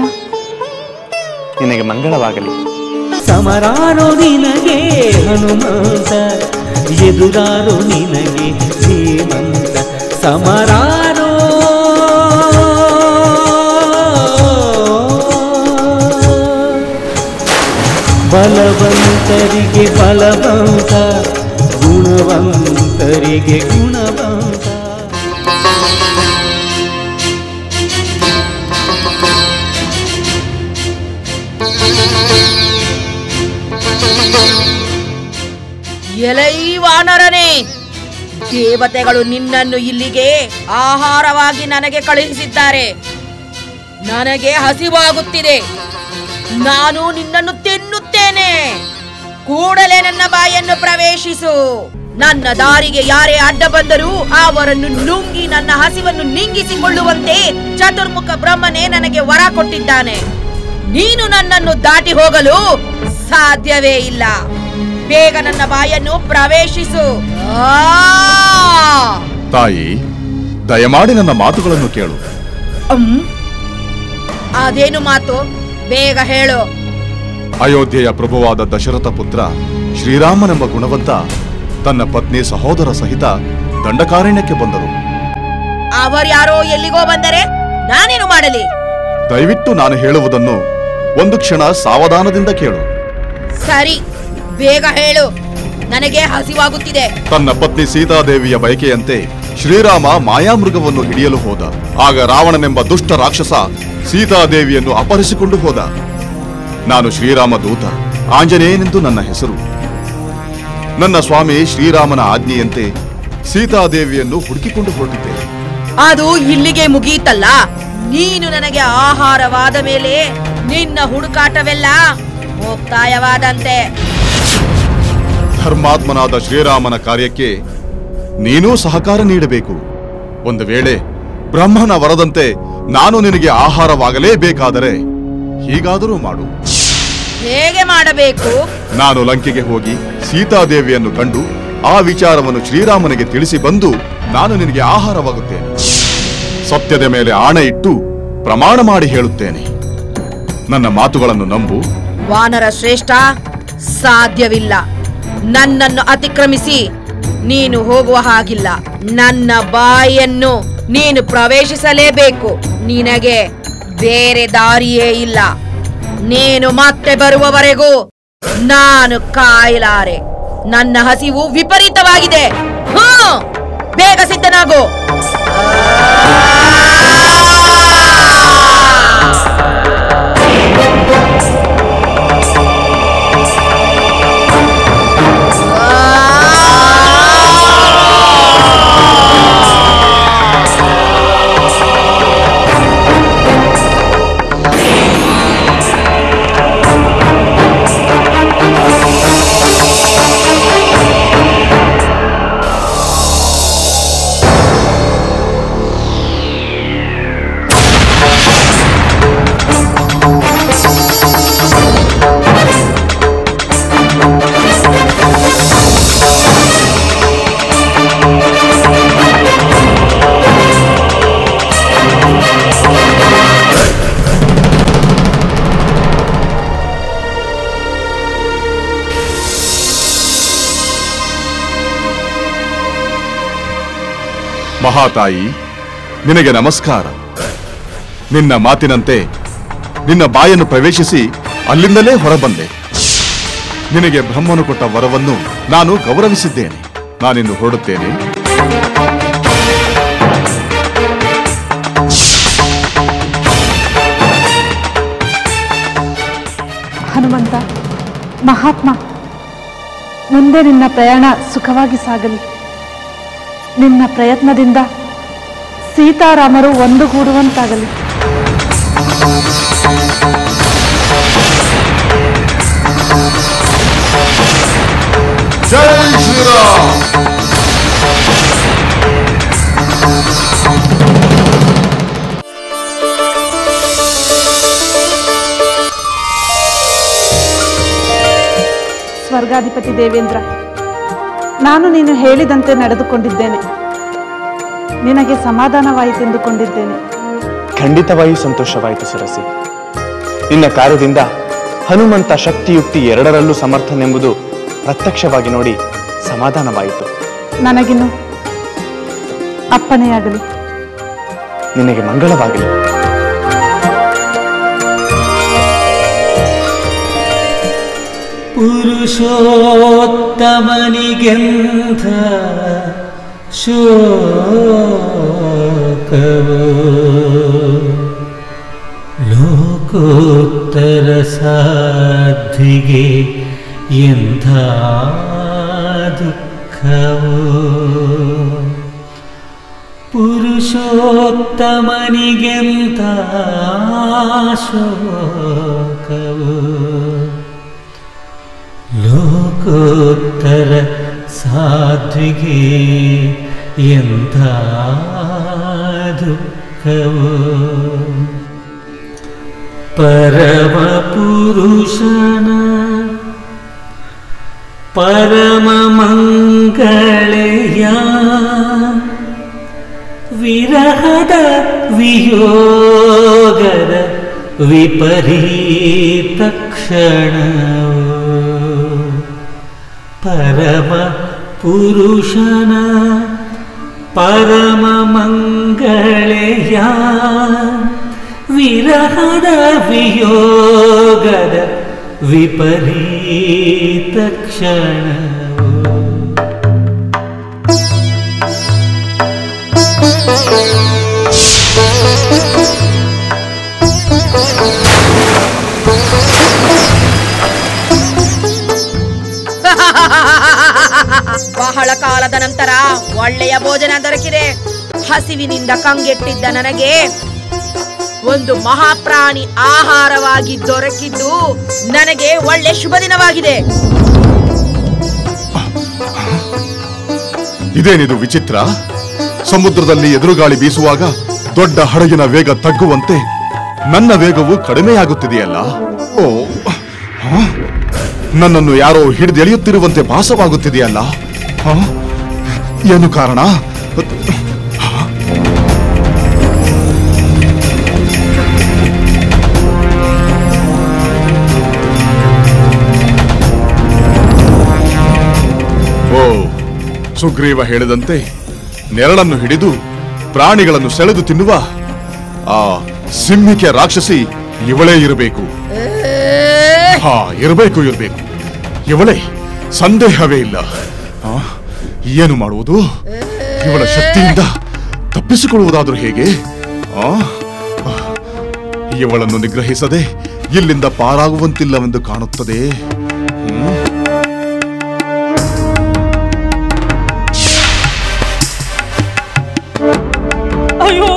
ನಿನಗೆ ಮಂಗಳವಾಗಲಿ. ಸಮರಾರೋ ನಿನಗೆ ಹನುಮಂತ, ಎದುರಾರೋ ನಿನಗೆ ಧೀಮಂತ. ಸಮರಾರೋ ಬಲವಂತರಿಗೆ ಬಲವಂತ, ಗುಣವಂತರಿಗೆ ಗುಣವಂತ. ಎಲೈ ವಾನರನೇ, ದೇವತೆಗಳು ನಿನ್ನನ್ನು ಇಲ್ಲಿಗೆ ಆಹಾರವಾಗಿ ನನಗೆ ಕಳುಹಿಸಿದ್ದಾರೆ. ನನಗೆ ಹಸಿವಾಗುತ್ತಿದೆ. ನಾನು ನಿನ್ನನ್ನು ತಿನ್ನುತ್ತೇನೆ. ಕೂಡಲೇ ನನ್ನ ಬಾಯನ್ನು ಪ್ರವೇಶಿಸು. ನನ್ನ ದಾರಿಗೆ ಯಾರೇ ಅಡ್ಡ ಬಂದರೂ ಅವರನ್ನು ನುಂಗಿ ನನ್ನ ಹಸಿವನ್ನು ನೀಗಿಸಿಕೊಳ್ಳುವಂತೆ ಚತುರ್ಮುಖ ಬ್ರಹ್ಮನೇ ನನಗೆ ವರ ಕೊಟ್ಟಿದ್ದಾನೆ. ನೀನು ನನ್ನನ್ನು ದಾಟಿ ಹೋಗಲು ಸಾಧ್ಯವೇ ಇಲ್ಲ. ಬೇಗ ನನ್ನ ಬಾಯನ್ನು ಪ್ರವೇಶಿಸು. ತಾಯಿ, ದಯಮಾಡಿ ನನ್ನ ಮಾತುಗಳನ್ನು ಕೇಳು. ಅದೇನು ಮಾತು? ಬೇಗ ಹೇಳು. ಅಯೋಧ್ಯೆಯ ಪ್ರಭುವಾದ ದಶರಥ ಪುತ್ರ ಶ್ರೀರಾಮನೆಂಬ ಗುಣವಂತ ತನ್ನ ಪತ್ನಿ ಸಹೋದರ ಸಹಿತ ದಂಡಕಾರಣ್ಯಕ್ಕೆ ಬಂದರು. ಅವರ್ಯಾರೋ ಎಲ್ಲಿಗೋ ಬಂದರೆ ನಾನೇನು ಮಾಡಲಿ? ದಯವಿಟ್ಟು ನಾನು ಹೇಳುವುದನ್ನು ಒಂದು ಕ್ಷಣ ಸಾವಧಾನದಿಂದ ಕೇಳು. ಸರಿ, ಬೇಗ ಹೇಳು. ನನಗೆ ಹಸಿವಾಗುತ್ತಿದೆ. ತನ್ನ ಪತ್ನಿ ಸೀತಾದೇವಿಯ ಬಯಕೆಯಂತೆ ಶ್ರೀರಾಮ ಮಾಯಾಮೃಗವನ್ನು ಹಿಡಿಯಲು ಹೋದ. ಆಗ ರಾವಣನೆಂಬ ದುಷ್ಟ ರಾಕ್ಷಸ ಸೀತಾದೇವಿಯನ್ನು ಅಪಹರಿಸಿಕೊಂಡು ಹೋದ. ನಾನು ಶ್ರೀರಾಮ ದೂತ. ಆಂಜನೇಯನೆಂದು ನನ್ನ ಹೆಸರು. ನನ್ನ ಸ್ವಾಮಿ ಶ್ರೀರಾಮನ ಆಜ್ಞೆಯಂತೆ ಸೀತಾದೇವಿಯನ್ನು ಹುಡುಕಿಕೊಂಡು ಹೊರಟಿದ್ದೇನೆ. ಅದು ಇಲ್ಲಿಗೆ ಮುಗಿಯಿತಲ್ಲ. ನೀನು ನನಗೆ ಆಹಾರವಾದ ಮೇಲೆ ನಿನ್ನ ಹುಡುಕಾಟವೆಲ್ಲ ಮುಕ್ತಾಯವಾದಂತೆ. ಧರ್ಮಾತ್ಮನಾದ ಶ್ರೀರಾಮನ ಕಾರ್ಯಕ್ಕೆ ನೀನೂ ಸಹಕಾರ ನೀಡಬೇಕು. ಒಂದು ವೇಳೆ ಬ್ರಹ್ಮನ ವರದಂತೆ ನಾನು ನಿನಗೆ ಆಹಾರವಾಗಲೇಬೇಕಾದರೆ ಹೀಗಾದರೂ ಮಾಡು. ಹೇಗೆ ಮಾಡಬೇಕು? ನಾನು ಲಂಕೆಗೆ ಹೋಗಿ ಸೀತಾದೇವಿಯನ್ನು ಕಂಡು ಆ ವಿಚಾರವನ್ನು ಶ್ರೀರಾಮನಿಗೆ ತಿಳಿಸಿ ಬಂದು ನಾನು ನಿನಗೆ ಆಹಾರವಾಗುತ್ತೇನೆ. ಸತ್ಯದ ಮೇಲೆ ಆಣೆ ಇಟ್ಟು ಪ್ರಮಾಣ ಮಾಡಿ ಹೇಳುತ್ತೇನೆ. ನನ್ನ ಮಾತುಗಳನ್ನು ನಂಬು. ವಾನರ ಶ್ರೇಷ್ಠ, ಸಾಧ್ಯವಿಲ್ಲ. ನನ್ನನ್ನು ಅತಿಕ್ರಮಿಸಿ ನೀನು ಹೋಗುವ ಹಾಗಿಲ್ಲ. ನನ್ನ ಬಾಯಿಯನ್ನು ನೀನು ಪ್ರವೇಶಿಸಲೇಬೇಕು. ನಿನಗೆ ಬೇರೆ ದಾರಿಯೇ ಇಲ್ಲ. ನೀನು ಮತ್ತೆ ಬರುವವರೆಗೂ ನಾನು ಕಾಯಲಾರೆ. ನನ್ನ ಹಸಿವು ವಿಪರೀತವಾಗಿದೆ. ಬೇಗ ಸಿದ್ಧನಾಗು. ಮಹಾತಾಯಿ, ನಿನಗೆ ನಮಸ್ಕಾರ. ನಿನ್ನ ಮಾತಿನಂತೆ ನಿನ್ನ ಬಾಯನ್ನು ಪ್ರವೇಶಿಸಿ ಅಲ್ಲಿಂದಲೇ ಹೊರಬಂದೆ. ನಿನಗೆ ಬ್ರಹ್ಮನು ಕೊಟ್ಟ ವರವನ್ನು ನಾನು ಗೌರವಿಸಿದ್ದೇನೆ. ನಾನಿನ್ನು ಹೊರಡುತ್ತೇನೆ. ಹನುಮಂತ, ಮಹಾತ್ಮ, ಮುಂದೆ ನಿನ್ನ ಪ್ರಯಾಣ ಸುಖವಾಗಿ ಸಾಗಲಿ. ನಿನ್ನ ಪ್ರಯತ್ನದಿಂದ ಸೀತಾರಾಮರು ಒಂದುಗೂಡುವಂತಾಗಲಿ. ಜೈ ಶ್ರೀರಾಮ್. ಸ್ವರ್ಗಾಧಿಪತಿ ದೇವೇಂದ್ರ, ನಾನು ನೀನು ಹೇಳಿದಂತೆ ನಡೆದುಕೊಂಡಿದ್ದೇನೆ. ನಿನಗೆ ಸಮಾಧಾನವಾಯಿತೆಂದುಕೊಂಡಿದ್ದೇನೆ. ಖಂಡಿತವಾಗಿಯೂ ಸಂತೋಷವಾಯಿತು ಸರಸಿ. ನಿನ್ನ ಕಾರ್ಯದಿಂದ ಹನುಮಂತ ಶಕ್ತಿಯುಕ್ತಿ ಎರಡರಲ್ಲೂ ಸಮರ್ಥನೆಂಬುದು ಪ್ರತ್ಯಕ್ಷವಾಗಿ ನೋಡಿ ಸಮಾಧಾನವಾಯಿತು. ನನಗಿನ್ನು ಅಪ್ಪನೆಯಾಗಲಿ. ನಿನಗೆ ಮಂಗಳವಾಗಲಿ. ಪುರುಷೋತ್ತಮನಿಗೆಂಥ ಶೋಕವೋ ಲೋಕೋತ್ತರ ಸಾಧ್ವಿಗೆ ಎಂಥ ದುಃಖವೋ. ಪುರುಷೋತ್ತಮನಿಗೆಂಥ ಶೋಕವೋ ಲೋಕೋತ್ತರ ಸಾಧ್ವಿಗೆ ಎಂಥ ದುಃಖವೋ. ಪರಮ ಪುರುಷನ ಪರಮ ಮಂಗಳೆಯ ವಿರಹದ ವಿಯೋಗದ ವಿಪರೀತ ಕ್ಷಣವೋ. ಪರಮ ಪುರುಷನ ಪರಮ ಮಂಗಳೆಯ ವಿರಹದ ವಿಯೋಗದ ವಿಪರೀತ ಕ್ಷಣವೋ. ಹಸಿವಿನಿಂದ ಕಂಗೆಟ್ಟಿದ್ದ ನನಗೆ ಒಂದು ಮಹಾಪ್ರಾಣಿ ಆಹಾರವಾಗಿ ದೊರಕಿದ್ದು ನನಗೆ ಒಳ್ಳೆ ಶುಭ ದಿನವಾಗಿದೆ. ಇದೇನಿದು ವಿಚಿತ್ರ? ಸಮುದ್ರದಲ್ಲಿ ಎದುರುಗಾಳಿ ಬೀಸುವಾಗ ದೊಡ್ಡ ಹಡಗಿನ ವೇಗ ತಗ್ಗುವಂತೆ ನನ್ನ ವೇಗವು ಕಡಿಮೆಯಾಗುತ್ತಿದೆಯಲ್ಲ. ಓ, ನನ್ನನ್ನು ಯಾರೋ ಹಿಡಿದೆಳೆಯುತ್ತಿರುವಂತೆ ಭಾಸವಾಗುತ್ತಿದೆಯಲ್ಲ. ಏನು ಕಾರಣ? ಓ, ಸುಗ್ರೀವ ಹೇಳಿದಂತೆ ನೆರಳನ್ನು ಹಿಡಿದು ಪ್ರಾಣಿಗಳನ್ನು ಸೆಳೆದು ತಿನ್ನುವ ಆ ಸಿಂಹಿಕೆ ರಾಕ್ಷಸಿ ಇವಳೇ ಇರಬೇಕು. ಇರಬೇಕು. ಇವಳೇ, ಸಂದೇಹವೇ ಇಲ್ಲ. ಏನು ಮಾಡುವುದು? ಇವಳ ಶಕ್ತಿಯಿಂದ ತಪ್ಪಿಸಿಕೊಳ್ಳುವುದಾದ್ರೂ ಹೇಗೆ? ಇವಳನ್ನು ನಿಗ್ರಹಿಸದೆ ಇಲ್ಲಿಂದ ಪಾರಾಗುವಂತಿಲ್ಲವೆಂದು ಕಾಣುತ್ತದೆ. ಅಯ್ಯೋ,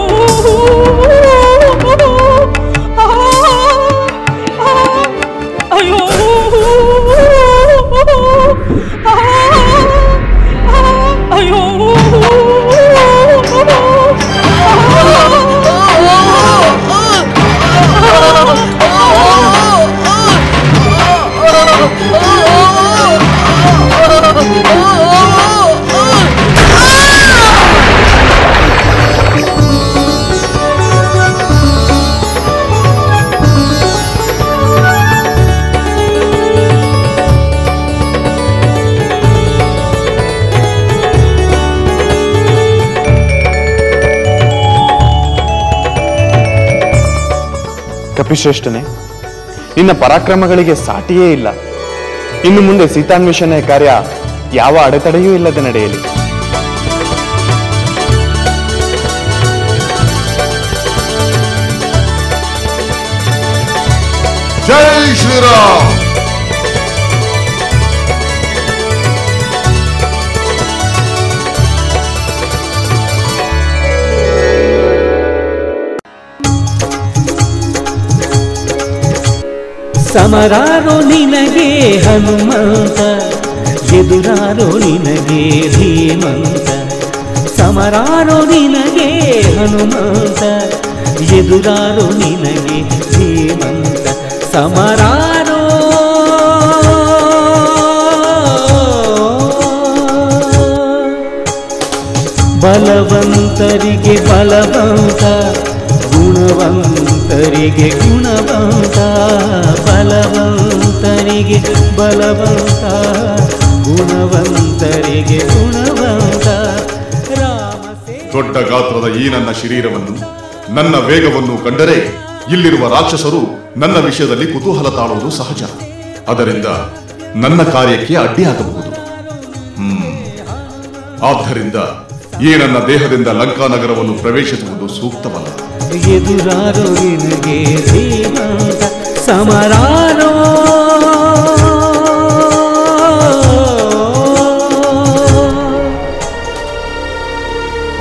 ಅಯ್ಯೋ, ಅಯ್ಯೋ, ಕಪಿಶ್ರೇಷ್ಠನೇ, ನಿನ್ನ ಪರಾಕ್ರಮಗಳಿಗೆ ಸಾಟಿಯೇ ಇಲ್ಲ. ಇನ್ನು ಮುಂದೆ ಸೀತಾನ್ವೇಷಣೆ ಕಾರ್ಯ ಯಾವ ಅಡೆತಡೆಯೂ ಇಲ್ಲದೆ ನಡೆಯಲಿ. ಜೈ ಶ್ರೀರಾಮ್. ಸಮರಾರೋ ನಿನಗೆ ಹನುಮಂತ, ಎದುರಾರೋ ನಿನಗೆ ಧೀಮಂತ. ಸಮರಾರೋ ನಿನಗೆ ಹನುಮಂತ, ಎದುರಾರೋ ನಿನಗೆ ಧೀಮಂತ. ಸಮರಾರೋ ಬಲವಂತರಿಗೆ ಬಲವಂತ, ಗುಣವಂತರಿಗೆ ಗುಣವಂತ. ಬಲವಂತರಿಗೆ ಬಲವಂತ, ಗುಣವಂತರಿಗೆ ಗುಣವಂತ. ದೊಡ್ಡ ಗಾತ್ರದ ಈ ನನ್ನ ಶರೀರವನ್ನು, ನನ್ನ ವೇಗವನ್ನು ಕಂಡರೆ ಇಲ್ಲಿರುವ ರಾಕ್ಷಸರು ನನ್ನ ವಿಷಯದಲ್ಲಿ ಕುತೂಹಲ ತಾಳುವುದು ಸಹಜ. ಅದರಿಂದ ನನ್ನ ಕಾರ್ಯಕ್ಕೆ ಅಡ್ಡಿಯಾಗಬಹುದು. ಆದ್ದರಿಂದ ಈ ನನ್ನ ದೇಹದಿಂದ ಲಂಕಾನಗರವನ್ನು ಪ್ರವೇಶಿಸುವುದು ಸೂಕ್ತವಲ್ಲ. ಎದುರಾರೋ ನಿನಗೆ ಧೀಮಂತ, ಸಮರಾರೋ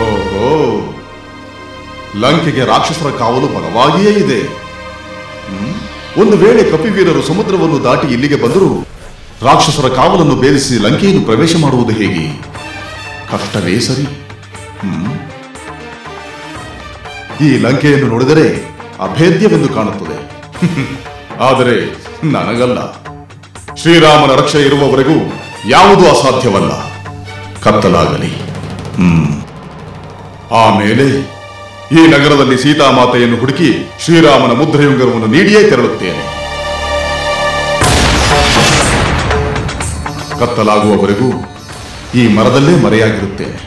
ಓಹೋ, ಲಂಕೆಗೆ ರಾಕ್ಷಸರ ಕಾವಲು ಬಲವಾಗಿಯೇ ಇದೆ. ಒಂದು ವೇಳೆ ಕಪಿವೀರರು ಸಮುದ್ರವನ್ನು ದಾಟಿ ಇಲ್ಲಿಗೆ ಬಂದರೂ ರಾಕ್ಷಸರ ಕಾವಲನ್ನು ಭೇದಿಸಿ ಲಂಕೆಯನ್ನು ಪ್ರವೇಶ ಮಾಡುವುದು ಹೇಗೆ? ಕಷ್ಟವೇ ಸರಿ. ಈ ಲಂಕೆಯನ್ನು ನೋಡಿದರೆ ಅಭೇದ್ಯವೆಂದು ಕಾಣುತ್ತದೆ. ಆದರೆ ನನಗಲ್ಲ. ಶ್ರೀರಾಮನ ರಕ್ಷೆ ಇರುವವರೆಗೂ ಯಾವುದೂ ಅಸಾಧ್ಯವಲ್ಲ. ಕತ್ತಲಾಗಲಿ. ಆಮೇಲೆ ಈ ನಗರದಲ್ಲಿ ಸೀತಾಮಾತೆಯನ್ನು ಹುಡುಕಿ ಶ್ರೀರಾಮನ ಮುದ್ರೆಯುಂಗರವನ್ನು ನೀಡಿಯೇ ತೆರಳುತ್ತೇನೆ. ಕತ್ತಲಾಗುವವರೆಗೂ ಈ ಮರದಲ್ಲೇ ಮರೆಯಾಗಿರುತ್ತೇನೆ.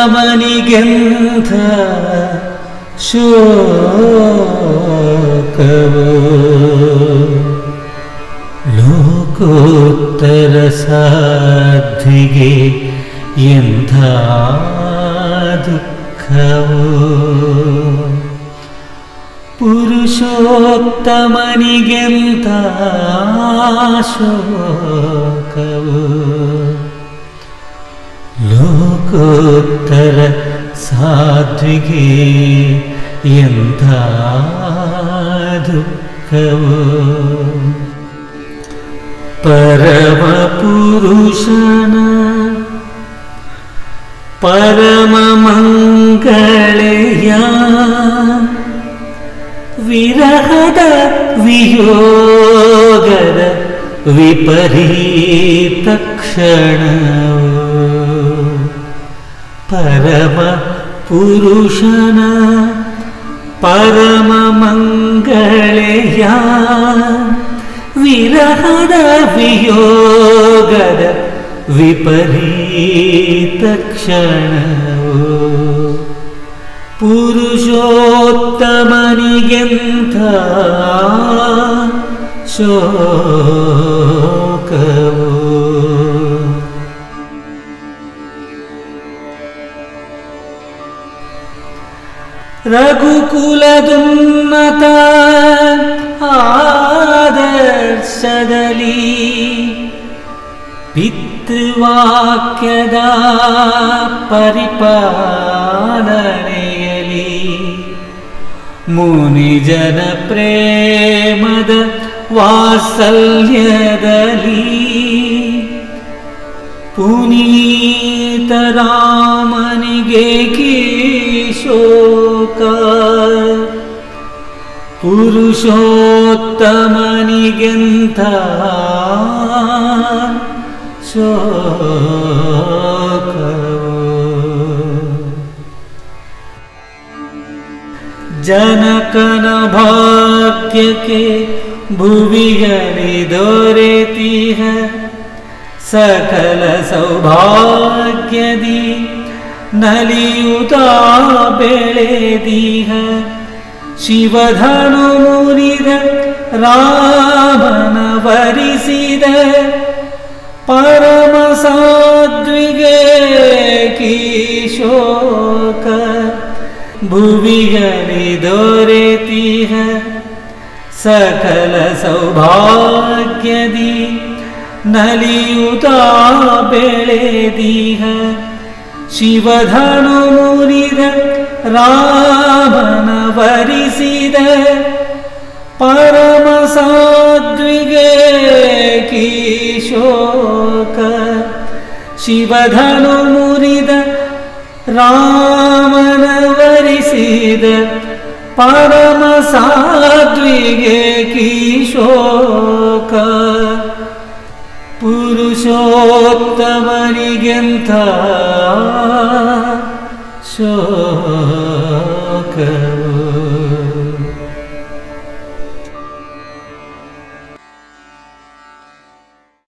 ಪುರುಷೋತ್ತಮನಿಗೆಂಥ ಶೋಕವೋ, ಲೋಕೋತ್ತರ ಸಾಧಿಗೆ ಎಂಥ ದುಃಖವೋ. ಪುರುಷೋತ್ತಮನಿಗೆಂತ ಶೋಕವು ಲೋಕೋತ್ತರ ಸಾಧ್ವಿಗೆ ಎಂಥ ದುಃಖವು ಪರಮ ಪುರುಷನ ಪರಮ ಮಂಗಳೆಯ ವಿರಹದ ವಿಯೋಗದ ವಿಪರೀತ ಕ್ಷಣವು ಪರಮ ಪುರುಷನ ಪರಮ ಮಂಗಳೆಯ ವಿರಹದ ವಿಯೋಗದ ವಿಪರೀತ ಕ್ಷಣವು ಪುರುಷೋತ್ತಮನಿಗೆಂಥ ಶೋಕವು ರಘುಕುಲದುನ್ನತ ಆದರ್ಶದಲ್ಲಿ ಪಿತೃವಾಕ್ಯದ ಪರಿಪಾಲನೆಯಲಿ ಮುನಿಜನ ಪ್ರೇಮದ ವಾತ್ಸಲ್ಯದಲ್ಲಿ ಪುನೀತ ರಾಮನಿಗೆ ಶೋಕ ಪುರುಷೋತ್ತಮನಿಗೆಂಥ ಶೋಕವು ಜನಕನ ಭಾಗ್ಯಕ್ಕೆ ಭುವಿಯಲ್ಲಿ ದೊರೆತಿಹ ಸಕಲ ಸೌಭಾಗ್ಯದಿ ನಲಿಯುತ್ತಾ ಬೆಳೆದಿಹ ಶಿವಧನು ಮುರಿದ ರಾಮನ ವರಿಸಿದ ಪರಮ ಸಾಧ್ವಿಗೆ ಶೋಕ ಭುವಿಯಲ್ಲಿ ದೊರೆತಿಹ ಸಕಲ ಸೌಭಾಗ್ಯದಿ ನಲಿಯುತ್ತಾ ಬೆಳೆದಿಹ ಶಿವಧನು ಮುರಿದ ರಾಮನ ವರಿಸಿದ ಪರಮ ಸಾಧ್ವಿಗೆ ಶೋಕ ಶಿವಧನು ಮುರಿದ ರಾಮನ ವರಿಸಿದ ಪರಮ ಸಾಧ್ವಿಗೆ ಶೋಕ ಪುರುಷೋತ್ತಮನಿಗೆಂಥ ಶೋಕ